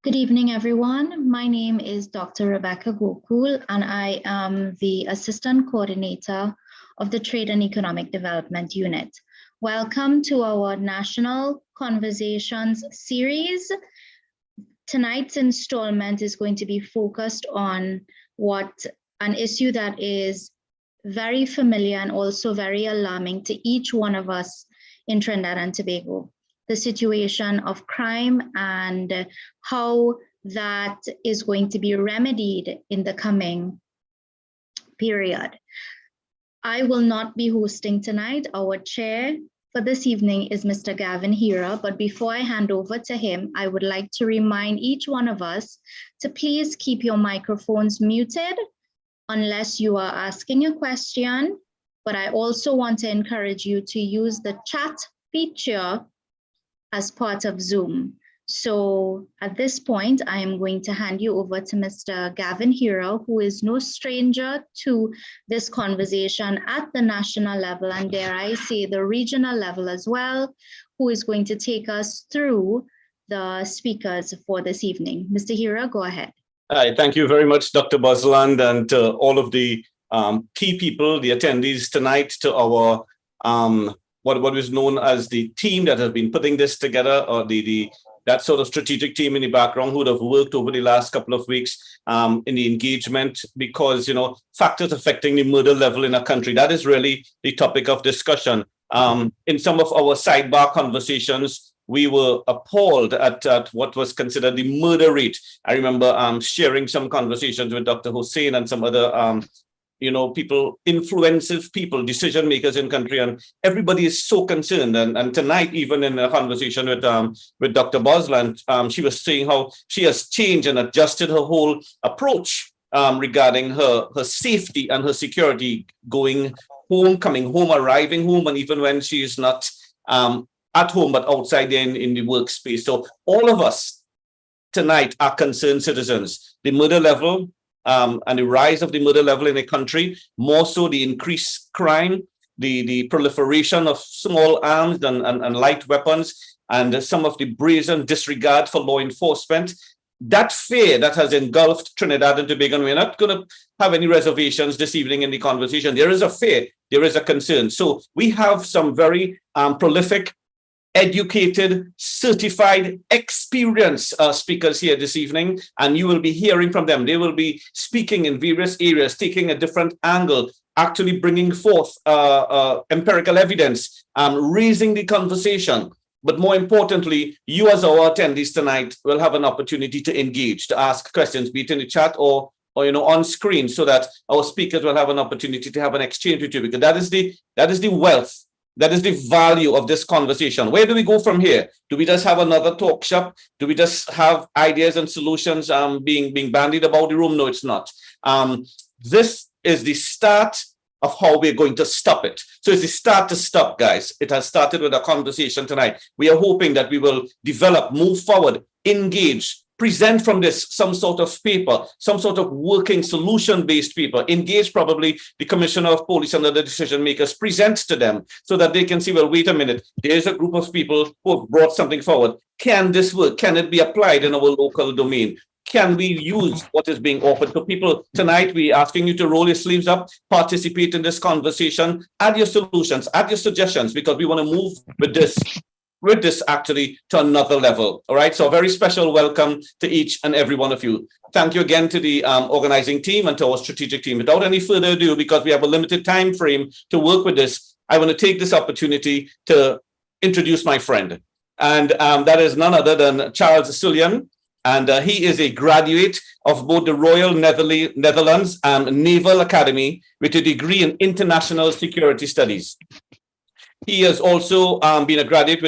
Good evening, everyone. My name is Dr. Rebecca Gookool, and I am the Assistant Coordinator of the Trade and Economic Development Unit. Welcome to our National Conversations series. Tonight's installment is going to be focused on an issue that is very familiar and also very alarming to each one of us in Trinidad and Tobago. The situation of crime and how that is going to be remedied in the coming period. I will not be hosting tonight. Our chair for this evening is Mr. Gavin Hira, but before I hand over to him, I would like to remind each one of us to please keep your microphones muted unless you are asking a question, but I also want to encourage you to use the chat feature as part of Zoom. So at this point, I am going to hand you over to Mr. Gavin Hira, who is no stranger to this conversation at the national level, and dare I say the regional level as well, who is going to take us through the speakers for this evening. Mr. Hira, go ahead. Hi, thank you very much, Dr. Bosland, and all of the key people, the attendees tonight to our what is known as the team that has been putting this together, or that sort of strategic team in the background who would have worked over the last couple of weeks in the engagement, because, you know, factors affecting the murder level in our country, that is really the topic of discussion. In some of our sidebar conversations, we were appalled at what was considered the murder rate. I remember sharing some conversations with Dr. Hussein and some other people, influential people, decision makers in country, and everybody is so concerned. And tonight, even in a conversation with Dr. Bosland, she was saying how she has changed and adjusted her whole approach regarding her safety and her security, going home, coming home, arriving home, and even when she is not at home but outside there in the workspace. So all of us tonight are concerned citizens. The murder level, and the rise of the murder level in the country, more so the increased crime, the proliferation of small arms and light weapons, and some of the brazen disregard for law enforcement. That fear that has engulfed Trinidad and Tobago, and we're not going to have any reservations this evening in the conversation. There is a fear, there is a concern. So we have some very prolific, educated, certified, experienced speakers here this evening, and you will be hearing from them. They will be speaking in various areas, taking a different angle, actually bringing forth empirical evidence, raising the conversation. But more importantly, you as our attendees tonight will have an opportunity to engage, to ask questions, be it in the chat or on screen, so that our speakers will have an opportunity to have an exchange with you, because that is the wealth. That is the value of this conversation. Where do we go from here? Do we just have another talk shop? Do we just have ideas and solutions being bandied about the room? No, it's not. This is the start of how we're going to stop it. So it's the start to stop, guys. It has started with a conversation tonight. We are hoping that we will develop, move forward, engage, present from this some sort of paper, some sort of working solution-based paper, engage probably the Commissioner of Police and other decision makers, present to them so that they can see, well, wait a minute, there's a group of people who have brought something forward. Can this work? Can it be applied in our local domain? Can we use what is being offered to people? Tonight, we're asking you to roll your sleeves up, participate in this conversation, add your solutions, add your suggestions, because we want to move with this actually to another level. All right, so a very special welcome to each and every one of you. Thank you again to the organizing team and to our strategic team. Without any further ado, because we have a limited time frame to work with this, I want to take this opportunity to introduce my friend. And that is none other than Charles Sullivan. And he is a graduate of both the Royal Netherlands Naval Academy with a degree in International Security Studies. He has also been a graduate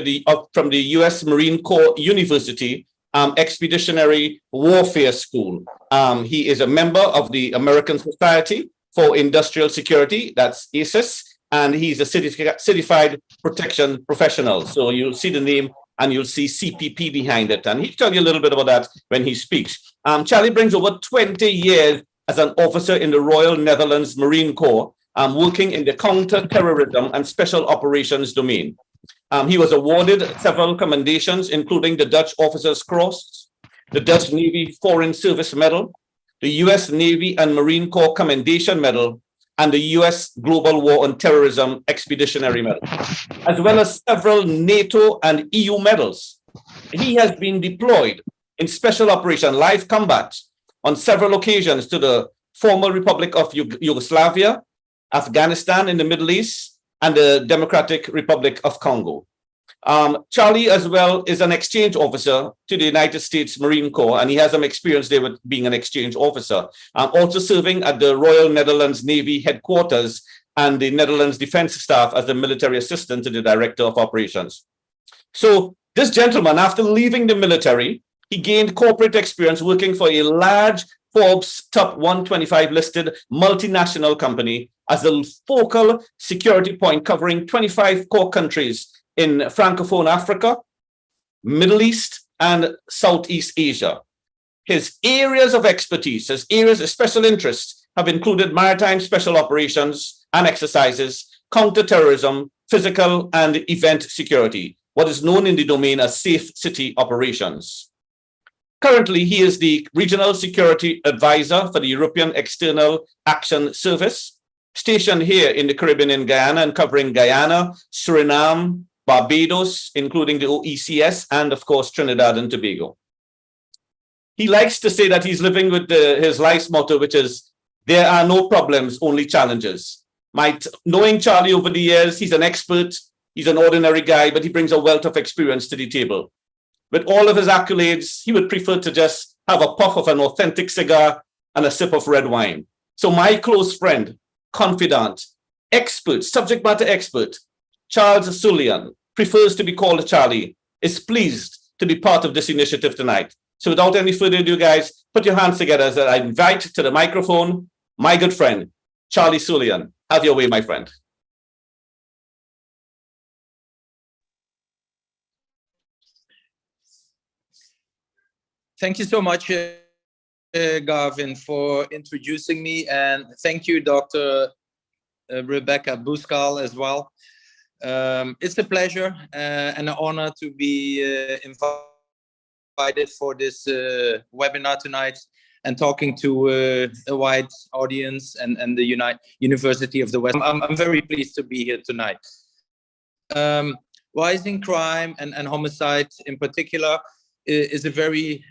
from the U.S. Marine Corps University Expeditionary Warfare School. He is a member of the American Society for Industrial Security, that's ASIS, and he's a certified protection professional. So you'll see the name and you'll see CPP behind it. And he'll tell you a little bit about that when he speaks. Charlie brings over 20 years as an officer in the Royal Netherlands Marine Corps, working in the counter-terrorism and special operations domain. He was awarded several commendations, including the Dutch Officer's Cross, the Dutch Navy Foreign Service Medal, the US Navy and Marine Corps Commendation Medal, and the US Global War on Terrorism Expeditionary Medal, as well as several NATO and EU medals. He has been deployed in special operation live combat on several occasions to the former Republic of Yugoslavia, Afghanistan in the Middle East, and the Democratic Republic of Congo. Charlie as well is an exchange officer to the United States Marine Corps, and he has some experience there with being an exchange officer. Also serving at the Royal Netherlands Navy headquarters and the Netherlands Defense Staff as the military assistant to the Director of Operations. So this gentleman, after leaving the military, he gained corporate experience working for a large Forbes top 125 listed multinational company as the focal security point covering 25 core countries in Francophone Africa, Middle East, and Southeast Asia. His areas of expertise, his areas of special interest have included maritime special operations and exercises, counterterrorism, physical and event security, what is known in the domain as safe city operations. Currently, he is the Regional Security Advisor for the European External Action Service, stationed here in the Caribbean in Guyana and covering Guyana, Suriname, Barbados, including the OECS, and of course, Trinidad and Tobago. He likes to say that he's living with his life's motto, which is, there are no problems, only challenges. Knowing Charlie over the years, he's an expert, he's an ordinary guy, but he brings a wealth of experience to the table. With all of his accolades, he would prefer to just have a puff of an authentic cigar and a sip of red wine. So my close friend, confidant, expert, subject matter expert, Charles Sulian, prefers to be called Charlie, is pleased to be part of this initiative tonight. So without any further ado, guys, put your hands together as I invite to the microphone my good friend, Charlie Sulian. Have your way, my friend. Thank you so much, Garvin, for introducing me, and thank you, Dr. Rebecca Buskal, as well. It's a pleasure and an honor to be invited for this webinar tonight and talking to a wide audience and the University of the West. I'm very pleased to be here tonight. Rising crime and homicide in particular is a very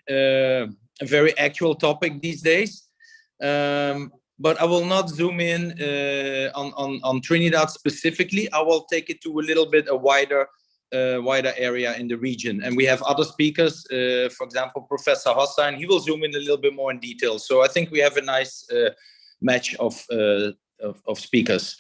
actual topic these days. But I will not zoom in on Trinidad specifically. I will take it to a little bit a wider area in the region. And we have other speakers, for example, Professor Hossain. He will zoom in a little bit more in detail. So I think we have a nice match of speakers.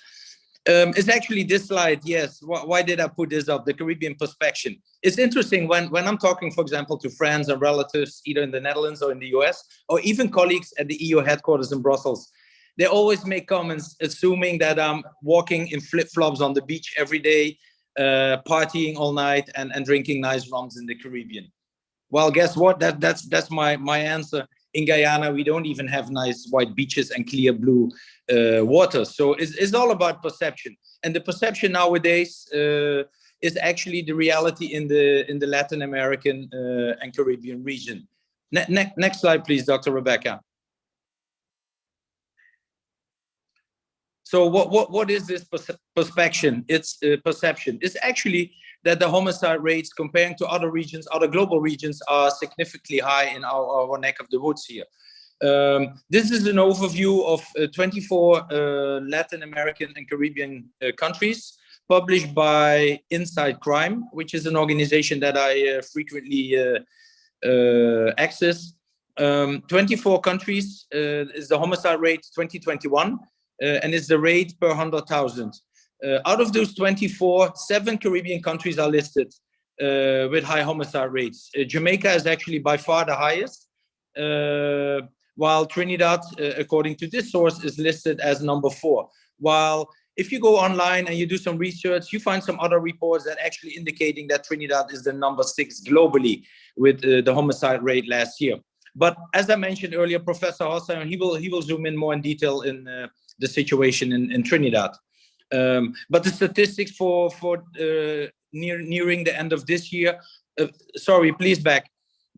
It's actually this slide, yes. Why did I put this up? The Caribbean perspective. It's interesting when I'm talking, for example, to friends and relatives, either in the Netherlands or in the US, or even colleagues at the EU headquarters in Brussels. They always make comments assuming that I'm walking in flip-flops on the beach every day, partying all night and drinking nice rums in the Caribbean. Well, guess what? That's my answer. In Guyana, we don't even have nice white beaches and clear blue water. So it's all about perception. And the perception nowadays is actually the reality in the Latin American and Caribbean region. Next slide, please, Dr. Rebecca. So what is this perception? It's perception. It's actually that the homicide rates comparing to other regions, other global regions, are significantly high in our neck of the woods here. This is an overview of 24 Latin American and Caribbean countries published by Inside Crime, which is an organization that I frequently access. 24 countries is the homicide rate 2021. And it's the rate per 100,000. Out of those 24, 7 Caribbean countries are listed with high homicide rates. Jamaica is actually by far the highest, while Trinidad, according to this source, is listed as number 4. While if you go online and you do some research, you find some other reports that actually indicating that Trinidad is the number 6 globally with the homicide rate last year. But as I mentioned earlier, Professor Hossain, he will zoom in more in detail in the situation in Trinidad. But the statistics for nearing the end of this year, sorry, please back.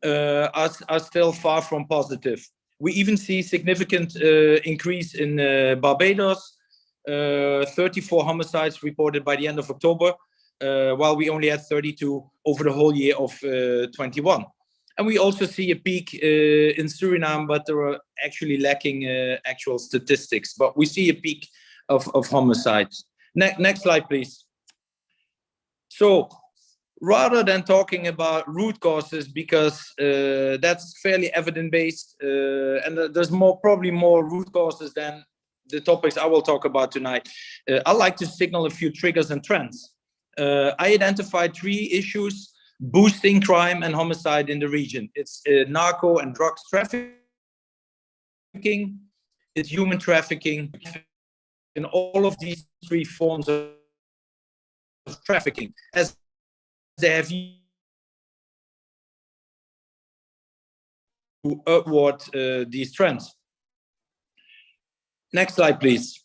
are still far from positive. We even see significant increase in Barbados, 34 homicides reported by the end of October, while we only had 32 over the whole year of 21. And we also see a peak in Suriname, but there are actually lacking actual statistics. But we see a peak of homicides. Next slide, please. So rather than talking about root causes, because that's fairly evidence-based, and there's probably more root causes than the topics I will talk about tonight, I'd like to signal a few triggers and trends. I identified 3 issues boosting crime and homicide in the region. It's narco and drugs trafficking, it's human trafficking, and all of these 3 forms of trafficking, as they have to upward these trends. Next slide, please.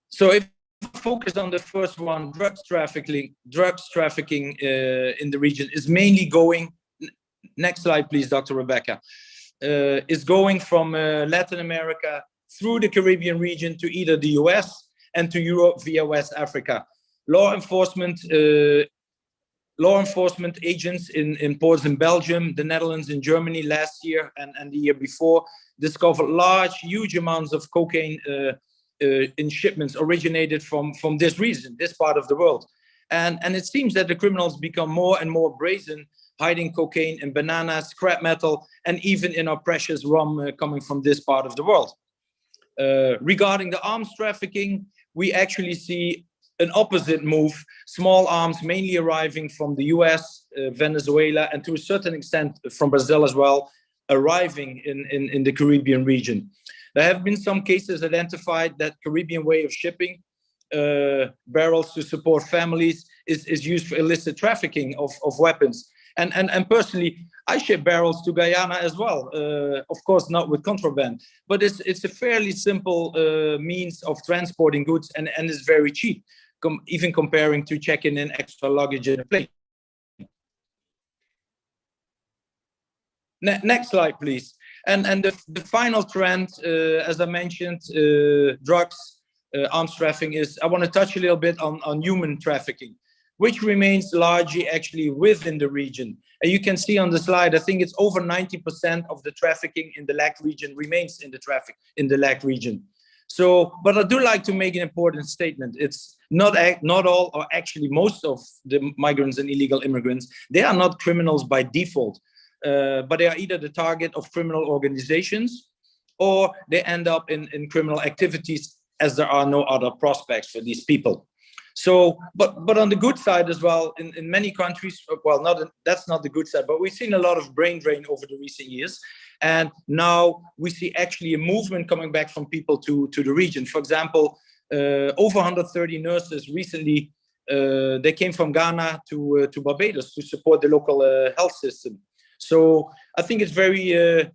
So if focus on the first one, drugs trafficking in the region is mainly going, next slide please, Dr. Rebecca, is going from Latin America through the Caribbean region to either the US and to Europe via West Africa. Law enforcement agents in ports in Belgium, the Netherlands, and Germany last year and the year before discovered huge amounts of cocaine in shipments originated from this region, this part of the world. And it seems that the criminals become more and more brazen, hiding cocaine in bananas, scrap metal, and even in our precious rum coming from this part of the world. Regarding the arms trafficking, we actually see an opposite move, small arms mainly arriving from the US, Venezuela, and to a certain extent from Brazil as well, arriving in the Caribbean region. There have been some cases identified that Caribbean way of shipping barrels to support families is used for illicit trafficking of weapons. And personally, I ship barrels to Guyana as well. Of course, not with contraband, but it's a fairly simple means of transporting goods and it's very cheap, even comparing to checking in extra luggage in a plane. Next slide, please. And the final trend, as I mentioned, drugs, arms trafficking is, I want to touch a little bit on human trafficking, which remains largely actually within the region. And you can see on the slide, I think it's over 90% of the trafficking in the LAC region remains in the LAC region. So, but I do like to make an important statement. It's not all, or actually most of the migrants and illegal immigrants, they are not criminals by default. But they are either the target of criminal organizations or they end up in criminal activities as there are no other prospects for these people. So, but on the good side as well, in many countries, well, that's not the good side, but we've seen a lot of brain drain over the recent years. And now we see actually a movement coming back from people to the region. For example, over 130 nurses recently, they came from Ghana to Barbados to support the local health system. So I think it's very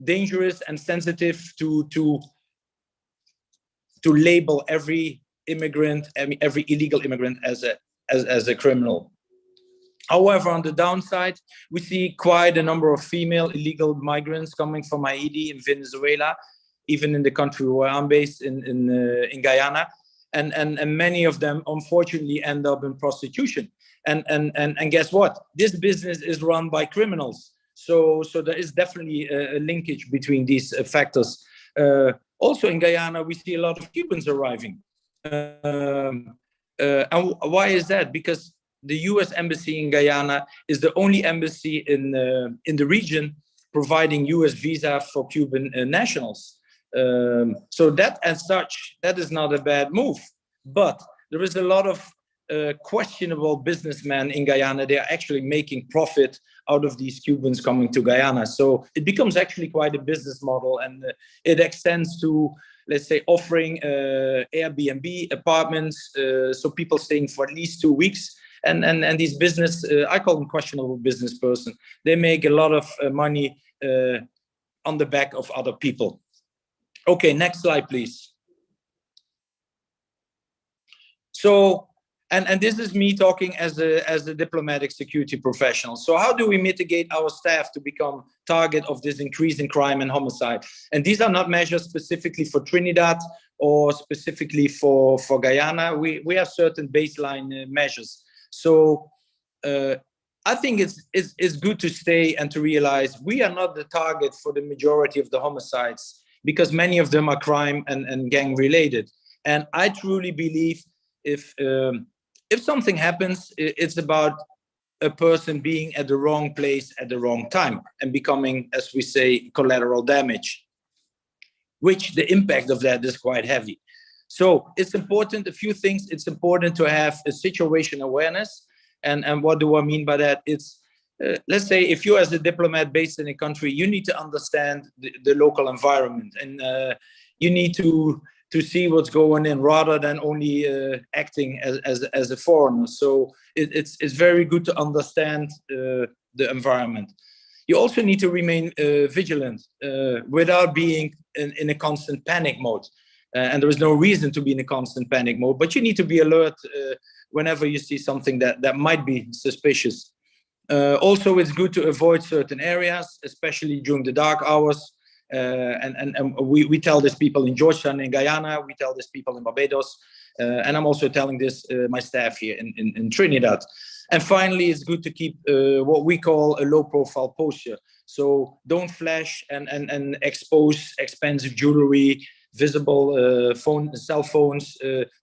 dangerous and sensitive to label every immigrant, every illegal immigrant as a criminal. However, on the downside, we see quite a number of female illegal migrants coming from Haiti and Venezuela, even in the country where I'm based in Guyana, and many of them unfortunately end up in prostitution. And guess what? This business is run by criminals. So there is definitely a linkage between these factors. Also in Guyana, we see a lot of Cubans arriving. And why is that? Because the US Embassy in Guyana is the only embassy in the region providing US visa for Cuban nationals. So that as such, that is not a bad move. But there is a lot of questionable businessmen in Guyana. They are actually making profit out of these Cubans coming to Guyana. So it becomes actually quite a business model, and it extends to, let's say, offering Airbnb apartments, so people staying for at least 2 weeks. And these business, I call them questionable business person. They make a lot of money on the back of other people. Okay, next slide, please. So And this is me talking as a diplomatic security professional. So how do we mitigate our staff to become target of this increase in crime and homicide? And these are not measures specifically for Trinidad or specifically for Guyana. We have certain baseline measures. So I think it's good to stay and to realize we are not the target for the majority of the homicides, because many of them are crime and gang related. And I truly believe if something happens, it's about a person being at the wrong place at the wrong time and becoming, as we say, collateral damage, which the impact of that is quite heavy. So it's important, a few things. It's important to have a situation awareness. And what do I mean by that? It's, let's say, if you as a diplomat based in a country, you need to understand the local environment, and you need to see what's going on rather than only acting as a foreigner. So it's very good to understand the environment. You also need to remain vigilant without being in a constant panic mode. And there is no reason to be in a constant panic mode, but you need to be alert whenever you see something that might be suspicious. Also, it's good to avoid certain areas, especially during the dark hours. And we tell this people in Georgetown, in Guyana, we tell this people in Barbados, and I'm also telling this my staff here in Trinidad. And finally, it's good to keep what we call a low-profile posture. So don't flash and expose expensive jewelry, visible cell phones.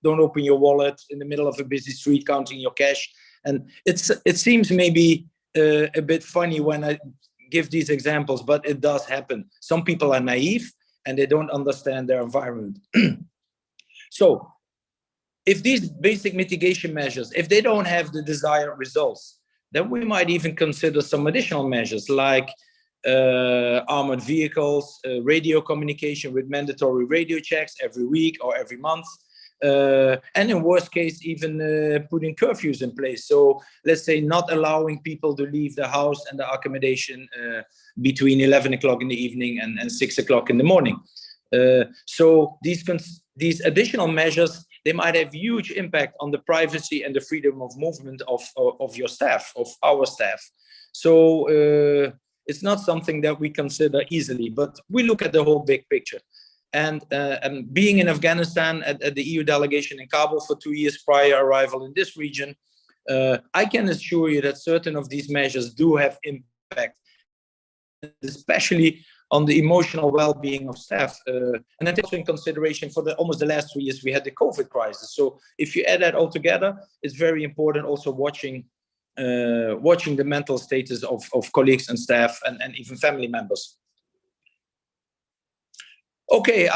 Don't open your wallet in the middle of a busy street counting your cash. And it seems maybe a bit funny when I give these examples, but it does happen. Some people are naive and they don't understand their environment. So if these basic mitigation measures, if they don't have the desired results, then we might even consider some additional measures like armored vehicles, radio communication with mandatory radio checks every week or every month. And in worst case, even putting curfews in place. So let's say not allowing people to leave the house and the accommodation between 11 o'clock in the evening and 6 o'clock in the morning. So these additional measures, they might have huge impact on the privacy and the freedom of movement of your staff, of our staff. So it's not something that we consider easily, but we look at the whole big picture. And being in Afghanistan at the EU delegation in Kabul for 2 years prior arrival in this region, I can assure you that certain of these measures do have impact, especially on the emotional well-being of staff. And that's also in consideration for almost the last 3 years we had the COVID crisis. So if you add that all together, it's very important also watching the mental status of colleagues and staff and even family members. Okay,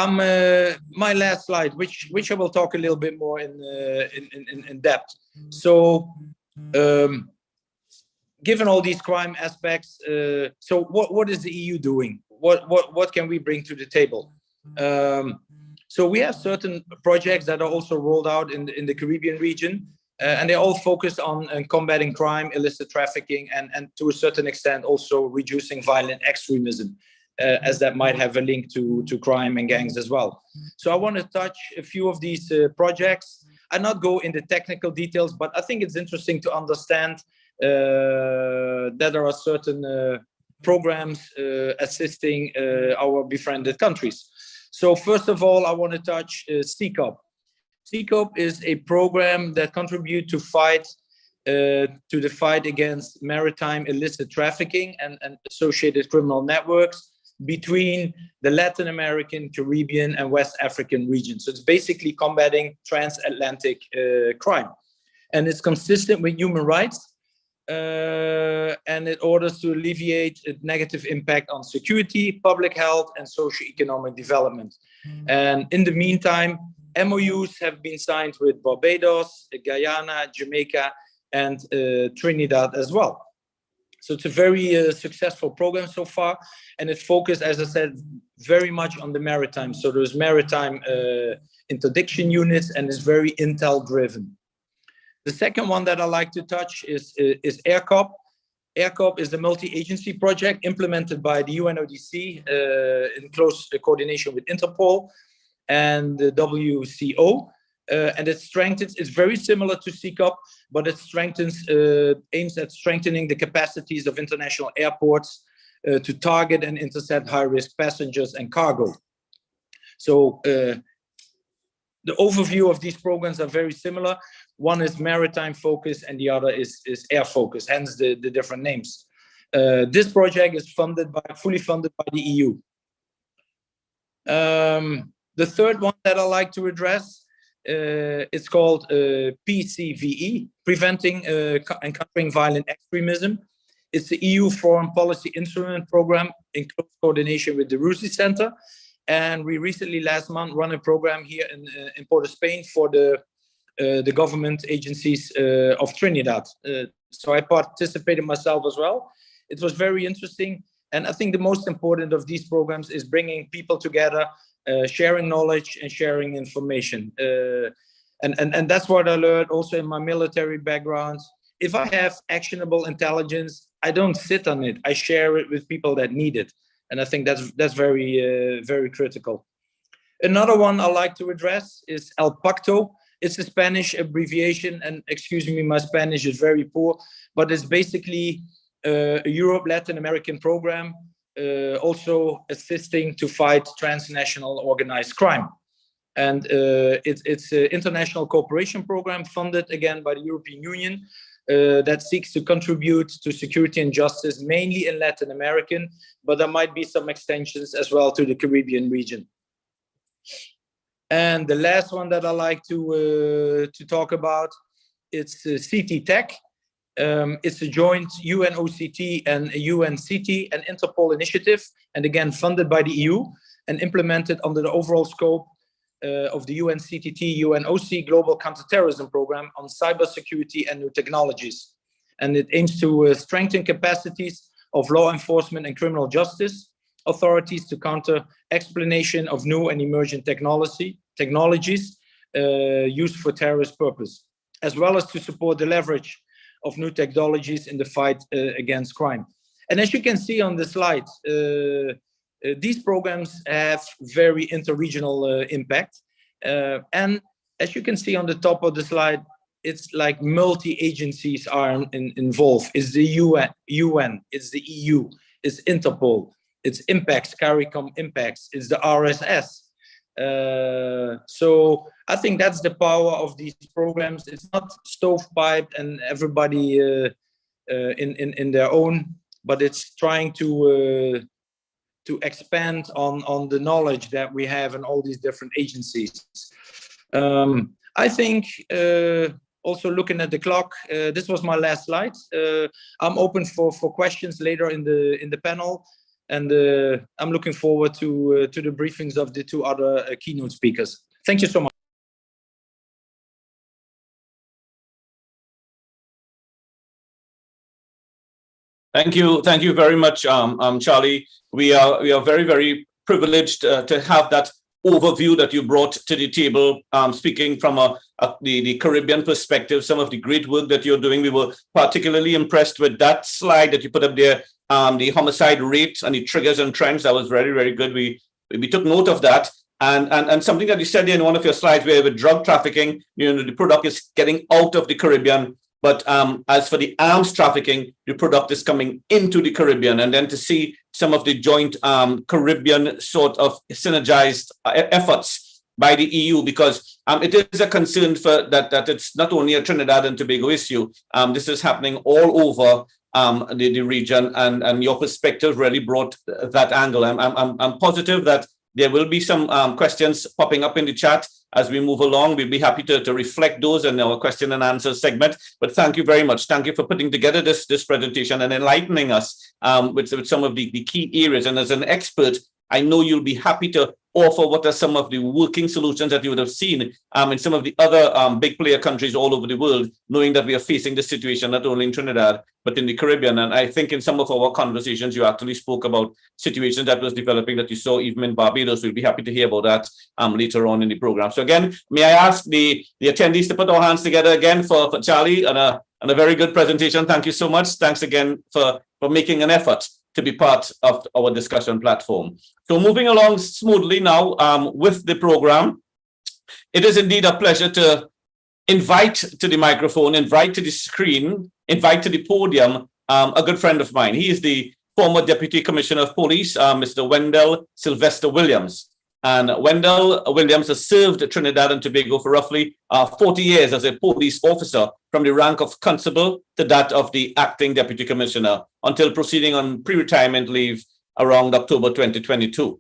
my last slide, which I will talk a little bit more in depth. So, given all these crime aspects, so what is the EU doing? What can we bring to the table? So we have certain projects that are also rolled out in the Caribbean region, and they all focus on combating crime, illicit trafficking, and to a certain extent also reducing violent extremism. As that might have a link to crime and gangs as well. So I want to touch a few of these projects. I not go into technical details, but I think it's interesting to understand that there are certain programs assisting our befriended countries. So first of all, I want to touch CCOP. CCOP is a program that contributes to the fight against maritime illicit trafficking and associated criminal networks between the Latin American, Caribbean, and West African regions. So it's basically combating transatlantic crime. And it's consistent with human rights, and it orders to alleviate a negative impact on security, public health, and socio-economic development. And in the meantime, MOUs have been signed with Barbados, Guyana, Jamaica, and Trinidad as well. So it's a very successful program so far, and it focused, as I said, very much on the maritime. So there's maritime interdiction units, and it's very intel-driven. The second one that I like to touch is AirCop. AirCop is a multi-agency project implemented by the UNODC in close coordination with Interpol and the WCO. and it strengthens. It's very similar to CCOP, but it strengthens, aims at strengthening the capacities of international airports to target and intercept high-risk passengers and cargo. So the overview of these programs are very similar. One is maritime focus and the other is air focus, hence the different names. This project is fully funded by the EU. The third one that I like to address, it's called PCVE, Preventing and Countering Violent Extremism. It's the EU Foreign Policy Instrument Program in close coordination with the RUSI Center. And we recently, last month, run a program here in Port of Spain for the government agencies of Trinidad. So I participated myself as well. It was very interesting. And I think the most important of these programs is bringing people together, sharing knowledge and sharing information. And that's what I learned also in my military background. If I have actionable intelligence, I don't sit on it. I share it with people that need it. And I think that's very, very critical. Another one I like to address is El Pacto. It's a Spanish abbreviation, and excuse me, my Spanish is very poor, but it's basically a Europe, Latin American program, also assisting to fight transnational organized crime. And it's an international cooperation program funded again by the European Union that seeks to contribute to security and justice, mainly in Latin American, but there might be some extensions as well to the Caribbean region. And the last one that I like to talk about, it's CT Tech. It's a joint UNOCT and UNCT and Interpol initiative, and again funded by the EU and implemented under the overall scope of the UNCTT UNOC Global Counterterrorism Program on cybersecurity and new technologies. And it aims to strengthen capacities of law enforcement and criminal justice authorities to counter explanation of new and emerging technologies used for terrorist purpose, as well as to support the leverage of new technologies in the fight against crime. And as you can see on the slide, these programs have very interregional impact. And as you can see on the top of the slide, it's like multi-agencies are involved. It's the UN, it's the EU, it's Interpol, it's Impacts, CARICOM Impacts, it's the RSS. So I think that's the power of these programs. It's not stovepiped and everybody in their own, but it's trying to expand on the knowledge that we have in all these different agencies. I think also looking at the clock, this was my last slide. I'm open for questions later in the panel, and I'm looking forward to the briefings of the two other keynote speakers. Thank you so much. Thank you very much, Charlie. We are very, very privileged to have that overview that you brought to the table, speaking from the Caribbean perspective, some of the great work that you're doing. We were particularly impressed with that slide that you put up there, the homicide rate and the triggers and trends. That was very, very good. We took note of that. And something that you said in one of your slides where with drug trafficking, the product is getting out of the Caribbean. But as for the arms trafficking, the product is coming into the Caribbean. And then to see some of the joint Caribbean sort of synergized efforts by the EU, because it is a concern for that it's not only a Trinidad and Tobago issue. This is happening all over the region, and your perspective really brought that angle. I'm positive that there will be some questions popping up in the chat as we move along. We'll be happy to reflect those in our question and answer segment. But thank you very much. Thank you for putting together this presentation and enlightening us with some of the key areas. And as an expert, I know you'll be happy to offer what are some of the working solutions that you would have seen in some of the other big player countries all over the world, knowing that we are facing this situation not only in Trinidad, but in the Caribbean. And I think in some of our conversations, you actually spoke about situations that was developing that you saw even in Barbados. We'll be happy to hear about that later on in the program. So again, may I ask the attendees to put our hands together again for Charlie and a very good presentation. Thank you so much. Thanks again for making an effort to be part of our discussion platform. So moving along smoothly now with the program, It is indeed a pleasure to invite to the microphone, invite to the screen, invite to the podium a good friend of mine. He is the former Deputy Commissioner of Police, Mr. Wendell Sylvester Williams. And Wendell Williams has served Trinidad and Tobago for roughly 40 years as a police officer, from the rank of constable to that of the acting deputy commissioner, until proceeding on pre-retirement leave around October 2022.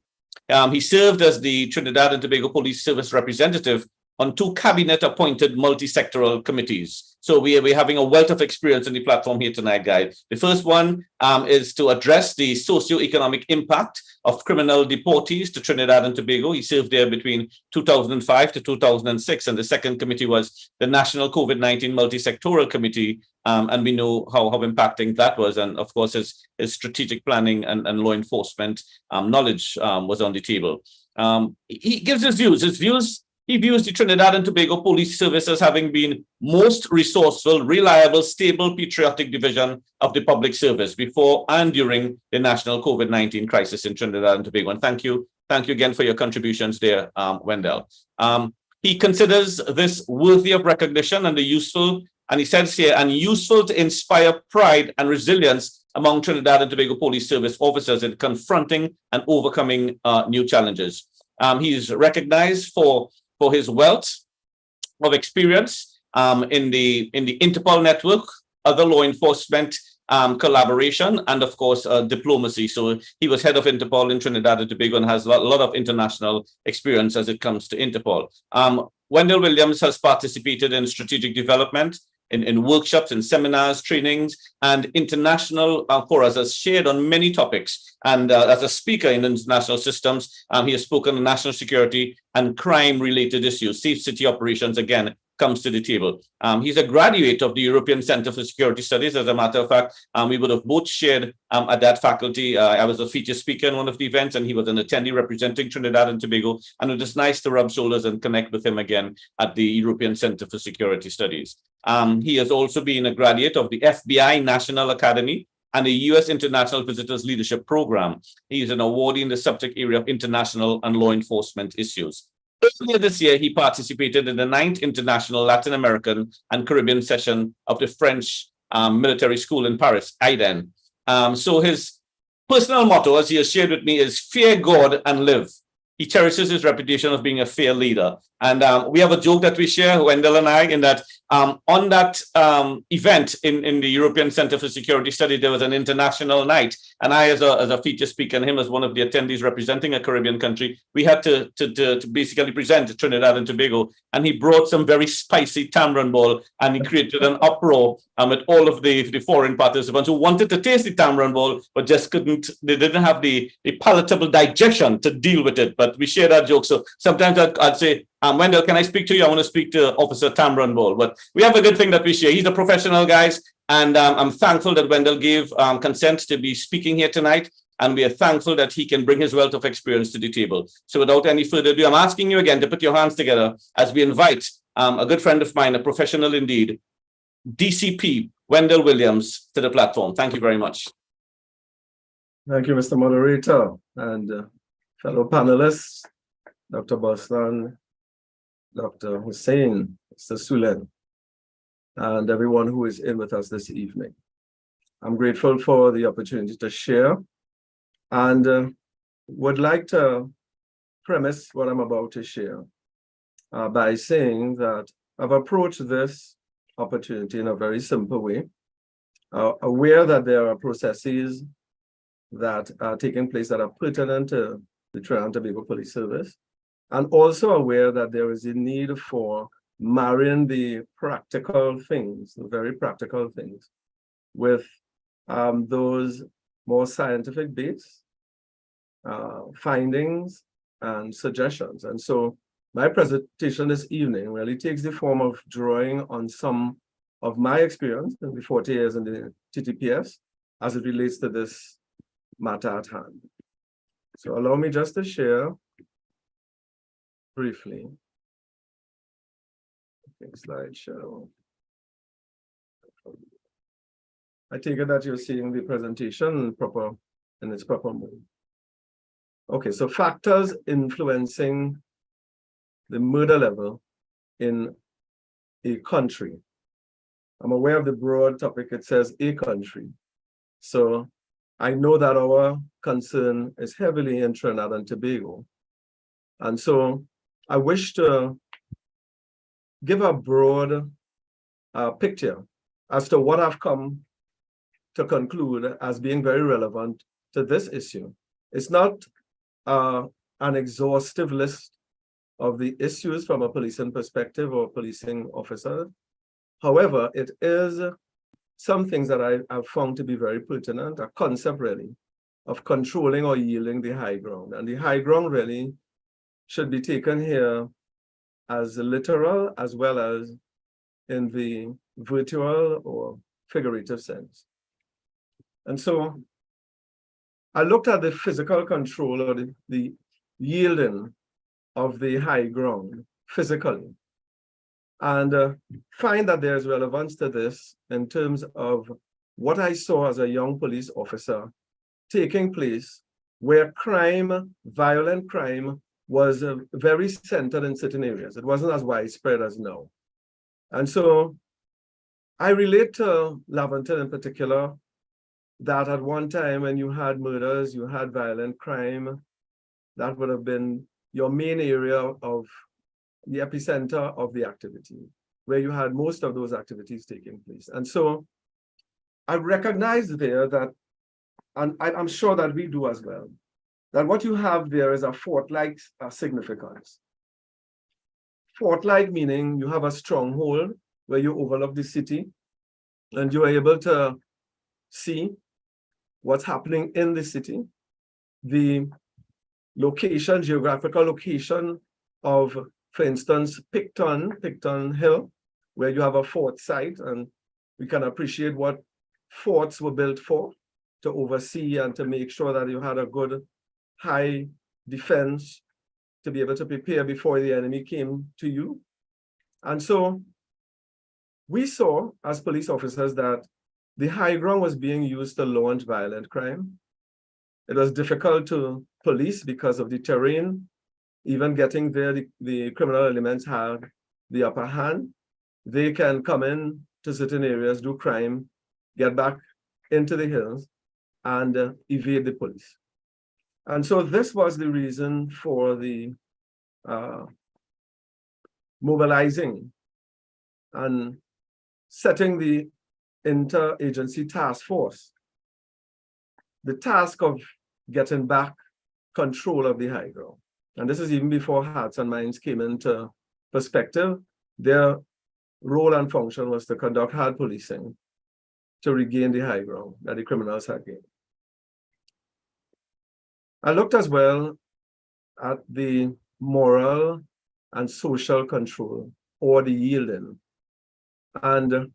He served as the Trinidad and Tobago Police Service representative on 2 cabinet-appointed multi-sectoral committees. So we're having a wealth of experience in the platform here tonight, guys. The first one is to address the socio-economic impact of criminal deportees to Trinidad and Tobago. He served there between 2005 to 2006, and the second committee was the National COVID-19 Multi-Sectoral Committee, and we know how impacting that was. And of course, his strategic planning and law enforcement knowledge was on the table. He gives his views. He views the Trinidad and Tobago Police Service as having been most resourceful, reliable, stable, patriotic division of the public service before and during the national COVID-19 crisis in Trinidad and Tobago. And thank you again for your contributions there, Wendell. He considers this worthy of recognition and he says here, and useful to inspire pride and resilience among Trinidad and Tobago Police Service officers in confronting and overcoming new challenges. He is recognized for his wealth of experience in the Interpol network, other law enforcement collaboration, and of course diplomacy. So he was head of Interpol in Trinidad and Tobago and has a lot of international experience as it comes to Interpol. Wendell Williams has participated in strategic development, in workshops, in seminars, trainings, and international forums, has shared on many topics. And as a speaker in international systems, he has spoken on national security and crime-related issues. Safe city operations, again, comes to the table. He's a graduate of the European Center for Security Studies. As a matter of fact, we would have both shared at that faculty. I was a feature speaker in one of the events, and he was an attendee representing Trinidad and Tobago. And it was nice to rub shoulders and connect with him again at the European Center for Security Studies. He has also been a graduate of the FBI National Academy and the U.S. International Visitors Leadership Program. He is an awardee in the subject area of international and law enforcement issues. Earlier this year, he participated in the 9th International Latin American and Caribbean session of the French Military School in Paris, IDEN. So his personal motto, as he has shared with me, is fear God and live. He cherishes his reputation of being a fair leader. And we have a joke that we share, Wendell and I, in that on that event in the European Center for Security Studies, there was an international night. And I, as a feature speaker, and him as one of the attendees representing a Caribbean country, we had to basically present Trinidad and Tobago. And he brought some very spicy tamarind ball, and he created an uproar with all of the foreign participants who wanted to taste the tamarind ball, but just couldn't, they didn't have the palatable digestion to deal with it. But we share that joke. So sometimes I'd say, Wendell, can I speak to you? I want to speak to Officer Tamron Ball. But we have a good thing that we share. He's a professional, guys. And I'm thankful that Wendell gave consent to be speaking here tonight. And we are thankful that he can bring his wealth of experience to the table. So without any further ado, I'm asking you again to put your hands together as we invite a good friend of mine, a professional indeed, DCP Wendell Williams, to the platform. Thank you very much. Thank you, Mr. Moderator, and fellow panelists, Dr. Bosland, Dr. Hussein, Mr. Sulen, and everyone who is in with us this evening. I'm grateful for the opportunity to share, and would like to premise what I'm about to share by saying that I've approached this opportunity in a very simple way, aware that there are processes that are taking place that are pertinent to the Trinidad and Tobago Police Service, and also aware that there is a need for marrying the practical things, the very practical things, with those more scientific-based findings and suggestions. And so my presentation this evening really takes the form of drawing on some of my experience in the 40 years in the TTPS as it relates to this matter at hand. So allow me just to share briefly. Okay, slideshow. I take it that you're seeing the presentation in its proper mode. Okay, so factors influencing the murder level in a country. I'm aware of the broad topic, it says a country. So I know that our concern is heavily in Trinidad and Tobago. And so I wish to give a broad picture as to what I've come to conclude as being very relevant to this issue. It's not an exhaustive list of the issues from a policing perspective or policing officer. However, it is some things that I've found to be very pertinent, a concept really of controlling or yielding the high ground. And the high ground really should be taken here as literal as well as in the virtual or figurative sense. And so I looked at the physical control or the yielding of the high ground physically, and find that there's relevance to this in terms of what I saw as a young police officer taking place where crime, violent crime, was very centered in certain areas. It wasn't as widespread as now. And so I relate to Laventon in particular, that at one time when you had murders, you had violent crime, that would have been your main area of the epicenter of the activity, where you had most of those activities taking place. And so I recognize there that, and I'm sure that we do as well, that what you have there is a fort-like significance. Fort-like meaning you have a stronghold where you overlook the city and you are able to see what's happening in the city, the location, geographical location of, for instance, Picton Hill, where you have a fort site, and we can appreciate what forts were built for, to oversee and to make sure that you had a good high defense to be able to prepare before the enemy came to you. And so we saw as police officers that the high ground was being used to launch violent crime. It was difficult to police because of the terrain. Even getting there, the criminal elements had the upper hand. They can come in to certain areas, do crime, get back into the hills, and evade the police. And so this was the reason for the mobilizing and setting the interagency task force, the task of getting back control of the high ground. And this is even before Hearts and Minds came into perspective. Their role and function was to conduct hard policing to regain the high ground that the criminals had gained. I looked as well at the moral and social control, or the yielding. And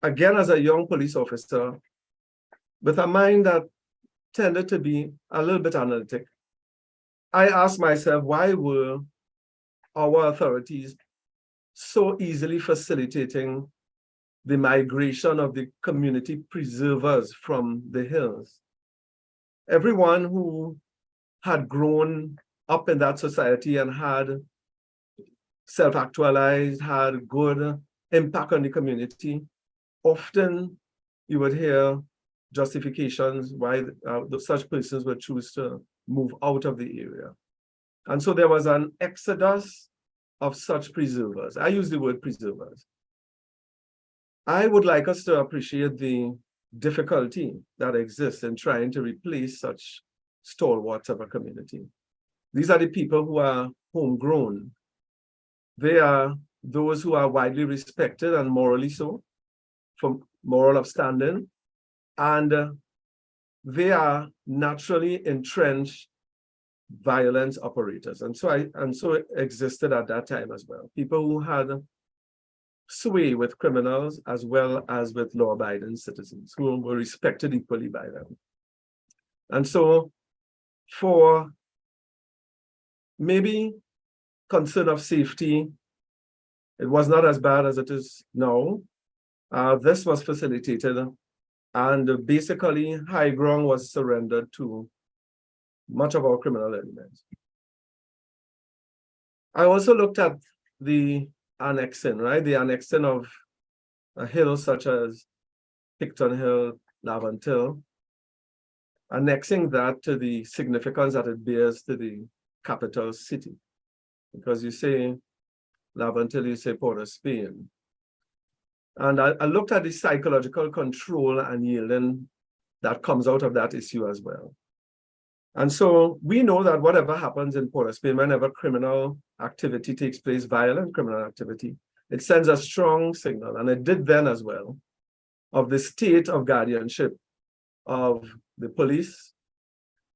again, as a young police officer, with a mind that tended to be a little bit analytic, I asked myself, why were our authorities so easily facilitating the migration of the community preservers from the hills? Everyone who had grown up in that society and had self-actualized, had good impact on the community, often you would hear justifications why such persons would choose to move out of the area. And so there was an exodus of such preservers. I use the word preservers. I would like us to appreciate the difficulty that exists in trying to replace such stalwarts of a community. These are the people who are homegrown. They are those who are widely respected and morally so, for moral upstanding, and they are naturally entrenched violence operators. And so it existed at that time as well. People who had sway with criminals as well as with law-abiding citizens who were respected equally by them. And so for maybe concern of safety, it was not as bad as it is now. This was facilitated, and basically high ground was surrendered to much of our criminal elements. I also looked at the annexing, right? The annexing of a hill such as Picton Hill, Lavant Hill, annexing that to the significance that it bears to the capital city. Because you say Lavant Hill, you say Port of Spain. And I looked at the psychological control and yielding that comes out of that issue as well. And so we know that whatever happens in Port of Spain, whenever criminal activity takes place, violent criminal activity, it sends a strong signal, and it did then as well, of the state of guardianship of the police,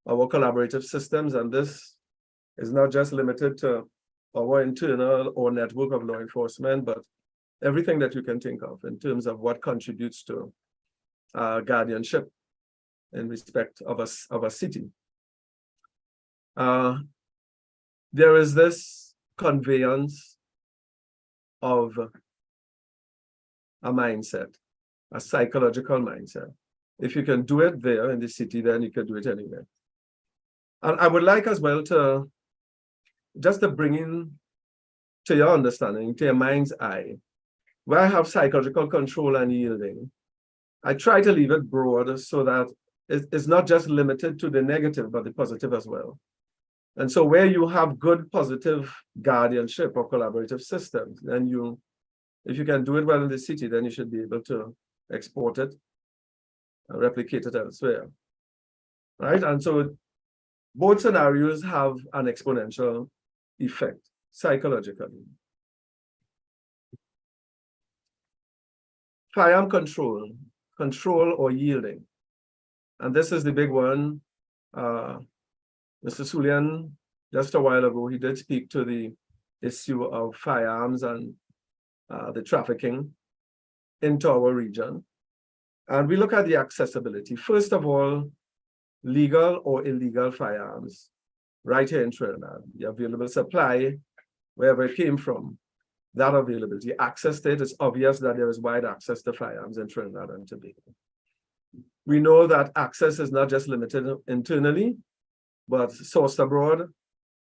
our collaborative systems, and this is not just limited to our internal or network of law enforcement, but everything that you can think of in terms of what contributes to guardianship in respect of a city. There is this conveyance of a mindset, a psychological mindset. If you can do it there in the city, then you can do it anywhere. And I would like as well to just to bring in to your understanding, to your mind's eye, where I have psychological control and yielding. I try to leave it broad so that it's not just limited to the negative, but the positive as well. And so where you have good positive guardianship or collaborative systems, then if you can do it well in the city, then you should be able to export it and replicate it elsewhere, right? And so both scenarios have an exponential effect psychologically. Firearm control or yielding. And this is the big one. Mr. Sulian, just a while ago, he did speak to the issue of firearms and the trafficking into our region. And we look at the accessibility. First of all, legal or illegal firearms, right here in Trinidad. The available supply, wherever it came from, that availability, access to it, it's obvious that there is wide access to firearms in Trinidad and Tobago. We know that access is not just limited internally, but sourced abroad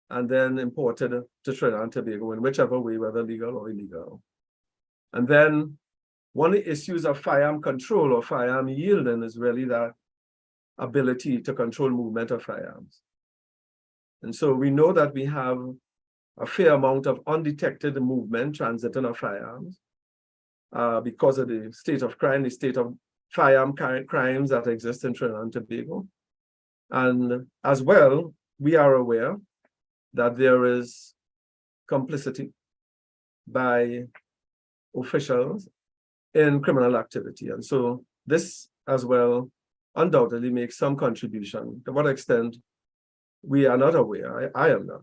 and then imported to Trinidad and Tobago in whichever way, whether legal or illegal. And then one of the issues of firearm control or firearm yielding is really that ability to control movement of firearms. And so we know that we have a fair amount of undetected movement, transiting of firearms because of the state of crime, the state of firearm crimes that exist in Trinidad and Tobago. And as well, we are aware that there is complicity by officials in criminal activity. And so this as well undoubtedly makes some contribution. To what extent we are not aware, I am not,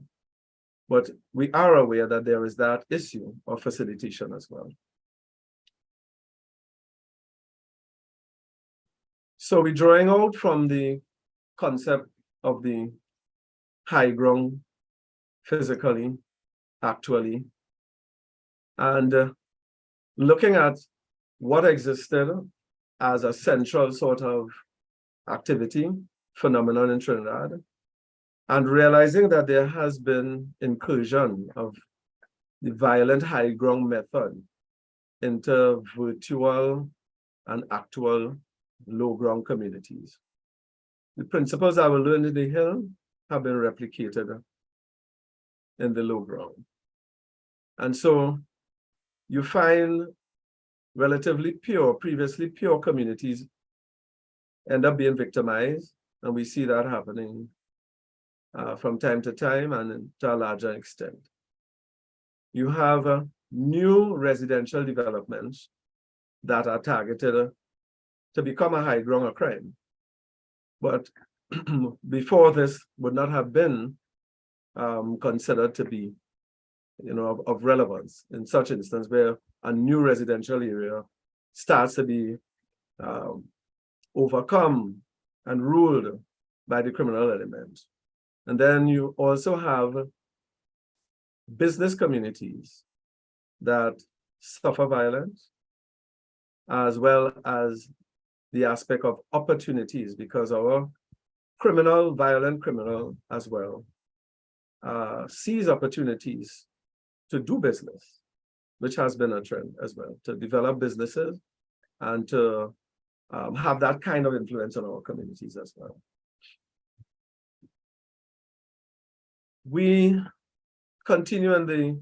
but we are aware that there is that issue of facilitation as well. So we're drawing out from the concept of the high ground physically, actually, and looking at what existed as a central sort of activity, phenomenon in Trinidad, and realizing that there has been incursion of the violent high ground method into virtual and actual low ground communities. The principles that were learned in the hill have been replicated in the low ground. And so you find relatively pure, previously pure communities end up being victimized, and we see that happening from time to time and to a larger extent. You have new residential developments that are targeted to become a high ground of crime. But before this would not have been considered to be, of relevance in such instance where a new residential area starts to be overcome and ruled by the criminal element. And then you also have business communities that suffer violence, as well as the aspect of opportunities, because our violent criminal as well, sees opportunities to do business, which has been a trend as well, to develop businesses and to have that kind of influence on our communities as well. We continue in the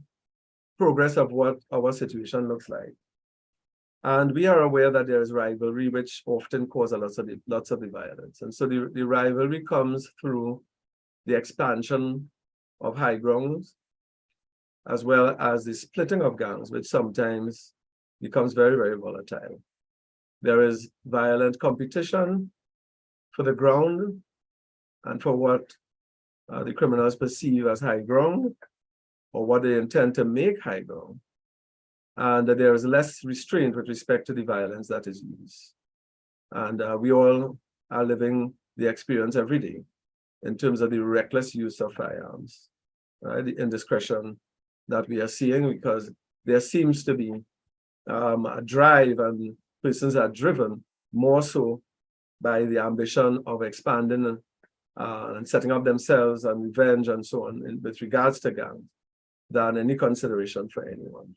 progress of what our situation looks like. And we are aware that there is rivalry, which often causes lots of the violence. And so the rivalry comes through the expansion of high grounds, as well as the splitting of gangs, which sometimes becomes very, very volatile. There is violent competition for the ground and for what the criminals perceive as high ground, or what they intend to make high ground. And there is less restraint with respect to the violence that is used. And we all are living the experience every day in terms of the reckless use of firearms, right? The indiscretion that we are seeing, because there seems to be a drive, and persons are driven more so by the ambition of expanding and setting up themselves and revenge and so on with regards to gangs than any consideration for anyone.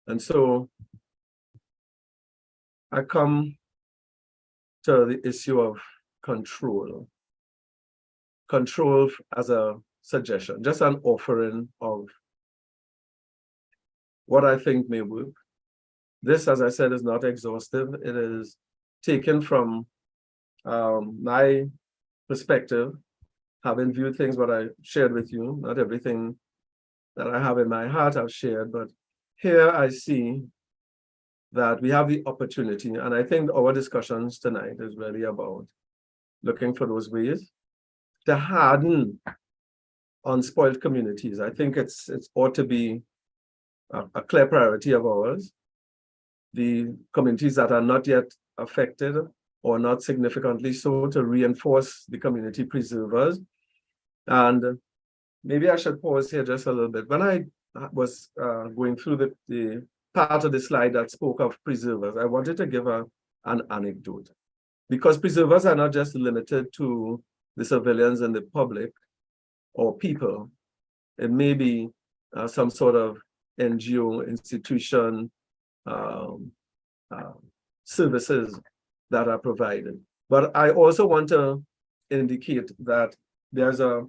And so I come to the issue of control. Control as a suggestion, just an offering of what I think may work. This, as I said, is not exhaustive. It is taken from my perspective, having viewed things what I shared with you. Not everything that I have in my heart I've shared, but here I see that we have the opportunity, and I think our discussions tonight is really about looking for those ways to harden unspoiled communities. I think it ought to be a clear priority of ours. The communities that are not yet affected or not significantly so, to reinforce the community preservers. And maybe I should pause here just a little bit. When I was going through the part of the slide that spoke of preservers, I wanted to give an anecdote, because preservers are not just limited to the civilians and the public or people. It may be some sort of NGO, institution, services that are provided. But I also want to indicate that there's a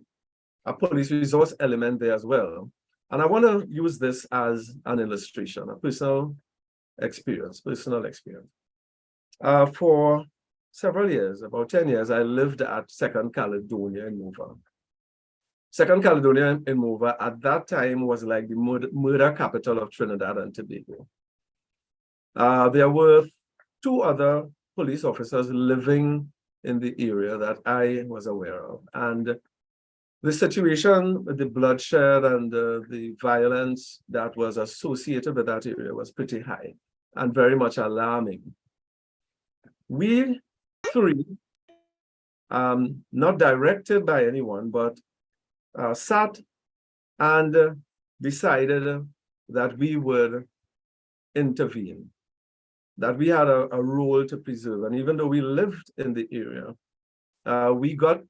police resource element there as well. And I want to use this as an illustration, a personal experience. For several years, about 10 years, I lived at Second Caledonia in Mova. Second Caledonia in Mova at that time was like the murder capital of Trinidad and Tobago. There were 2 other police officers living in the area that I was aware of. And the situation, the bloodshed and the violence that was associated with that area was pretty high and very much alarming. We 3, not directed by anyone, but sat and decided that we would intervene, that we had a role to preserve. And even though we lived in the area, we got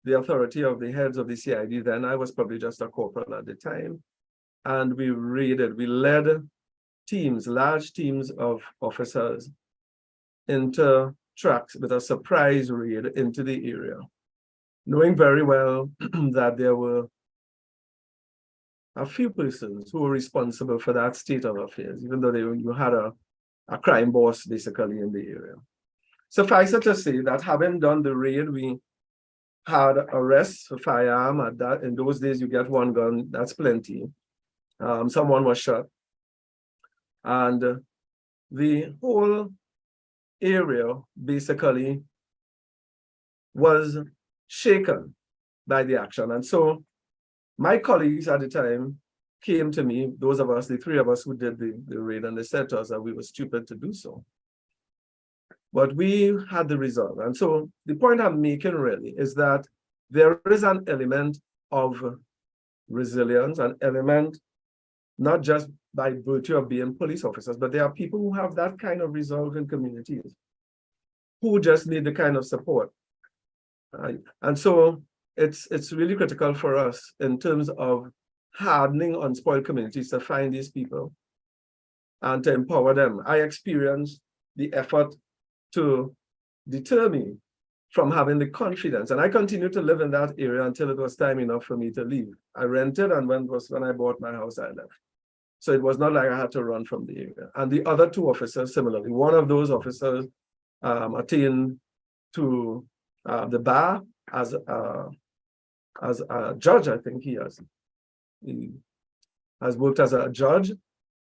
the authority of the heads of the CID then. I was probably just a corporal at the time. And we led teams, large teams of officers into tracks with a surprise raid into the area, knowing very well that there were a few persons who were responsible for that state of affairs, even though you had a crime boss basically in the area. Suffice it to say that having done the raid, we had arrests for firearm. In those days, you get 1 gun, that's plenty. Someone was shot. And the whole area basically was shaken by the action. And so my colleagues at the time came to me, those of us, the 3 of us who did the raid, and they said to us that we were stupid to do so. But we had the resolve. And so the point I'm making really is that there is an element of resilience, an element not just by virtue of being police officers, but there are people who have that kind of resolve in communities who just need the kind of support. And so it's really critical for us in terms of hardening unspoiled communities to find these people and to empower them. I experienced the effort to deter me from having the confidence. And I continued to live in that area until it was time enough for me to leave. I rented, and when I bought my house, I left. So it was not like I had to run from the area. And the other two officers, similarly, one of those officers attained to the bar as a judge. I think he has worked as a judge.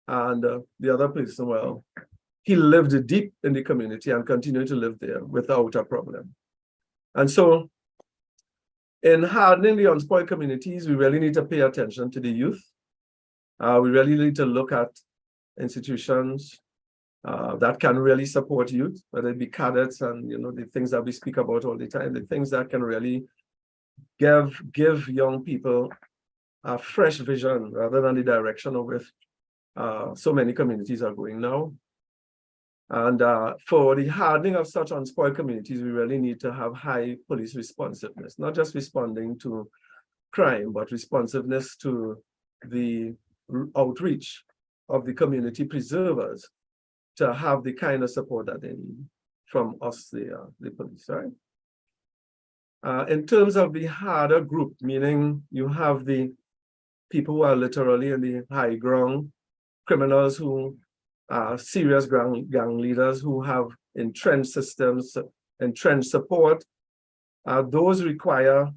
And the other person, well, he lived deep in the community and continued to live there without a problem. And so in hardening the unspoiled communities, we really need to pay attention to the youth. We really need to look at institutions that can really support youth, whether it be cadets and the things that we speak about all the time, the things that can really give young people a fresh vision rather than the direction of which so many communities are going now. And for the hardening of such unspoiled communities, we really need to have high police responsiveness, not just responding to crime, but responsiveness to the outreach of the community preservers to have the kind of support that they need from us, the police, right? In terms of the harder group, meaning you have the people who are literally in the high ground, criminals who are serious gang leaders who have entrenched systems, entrenched support, those require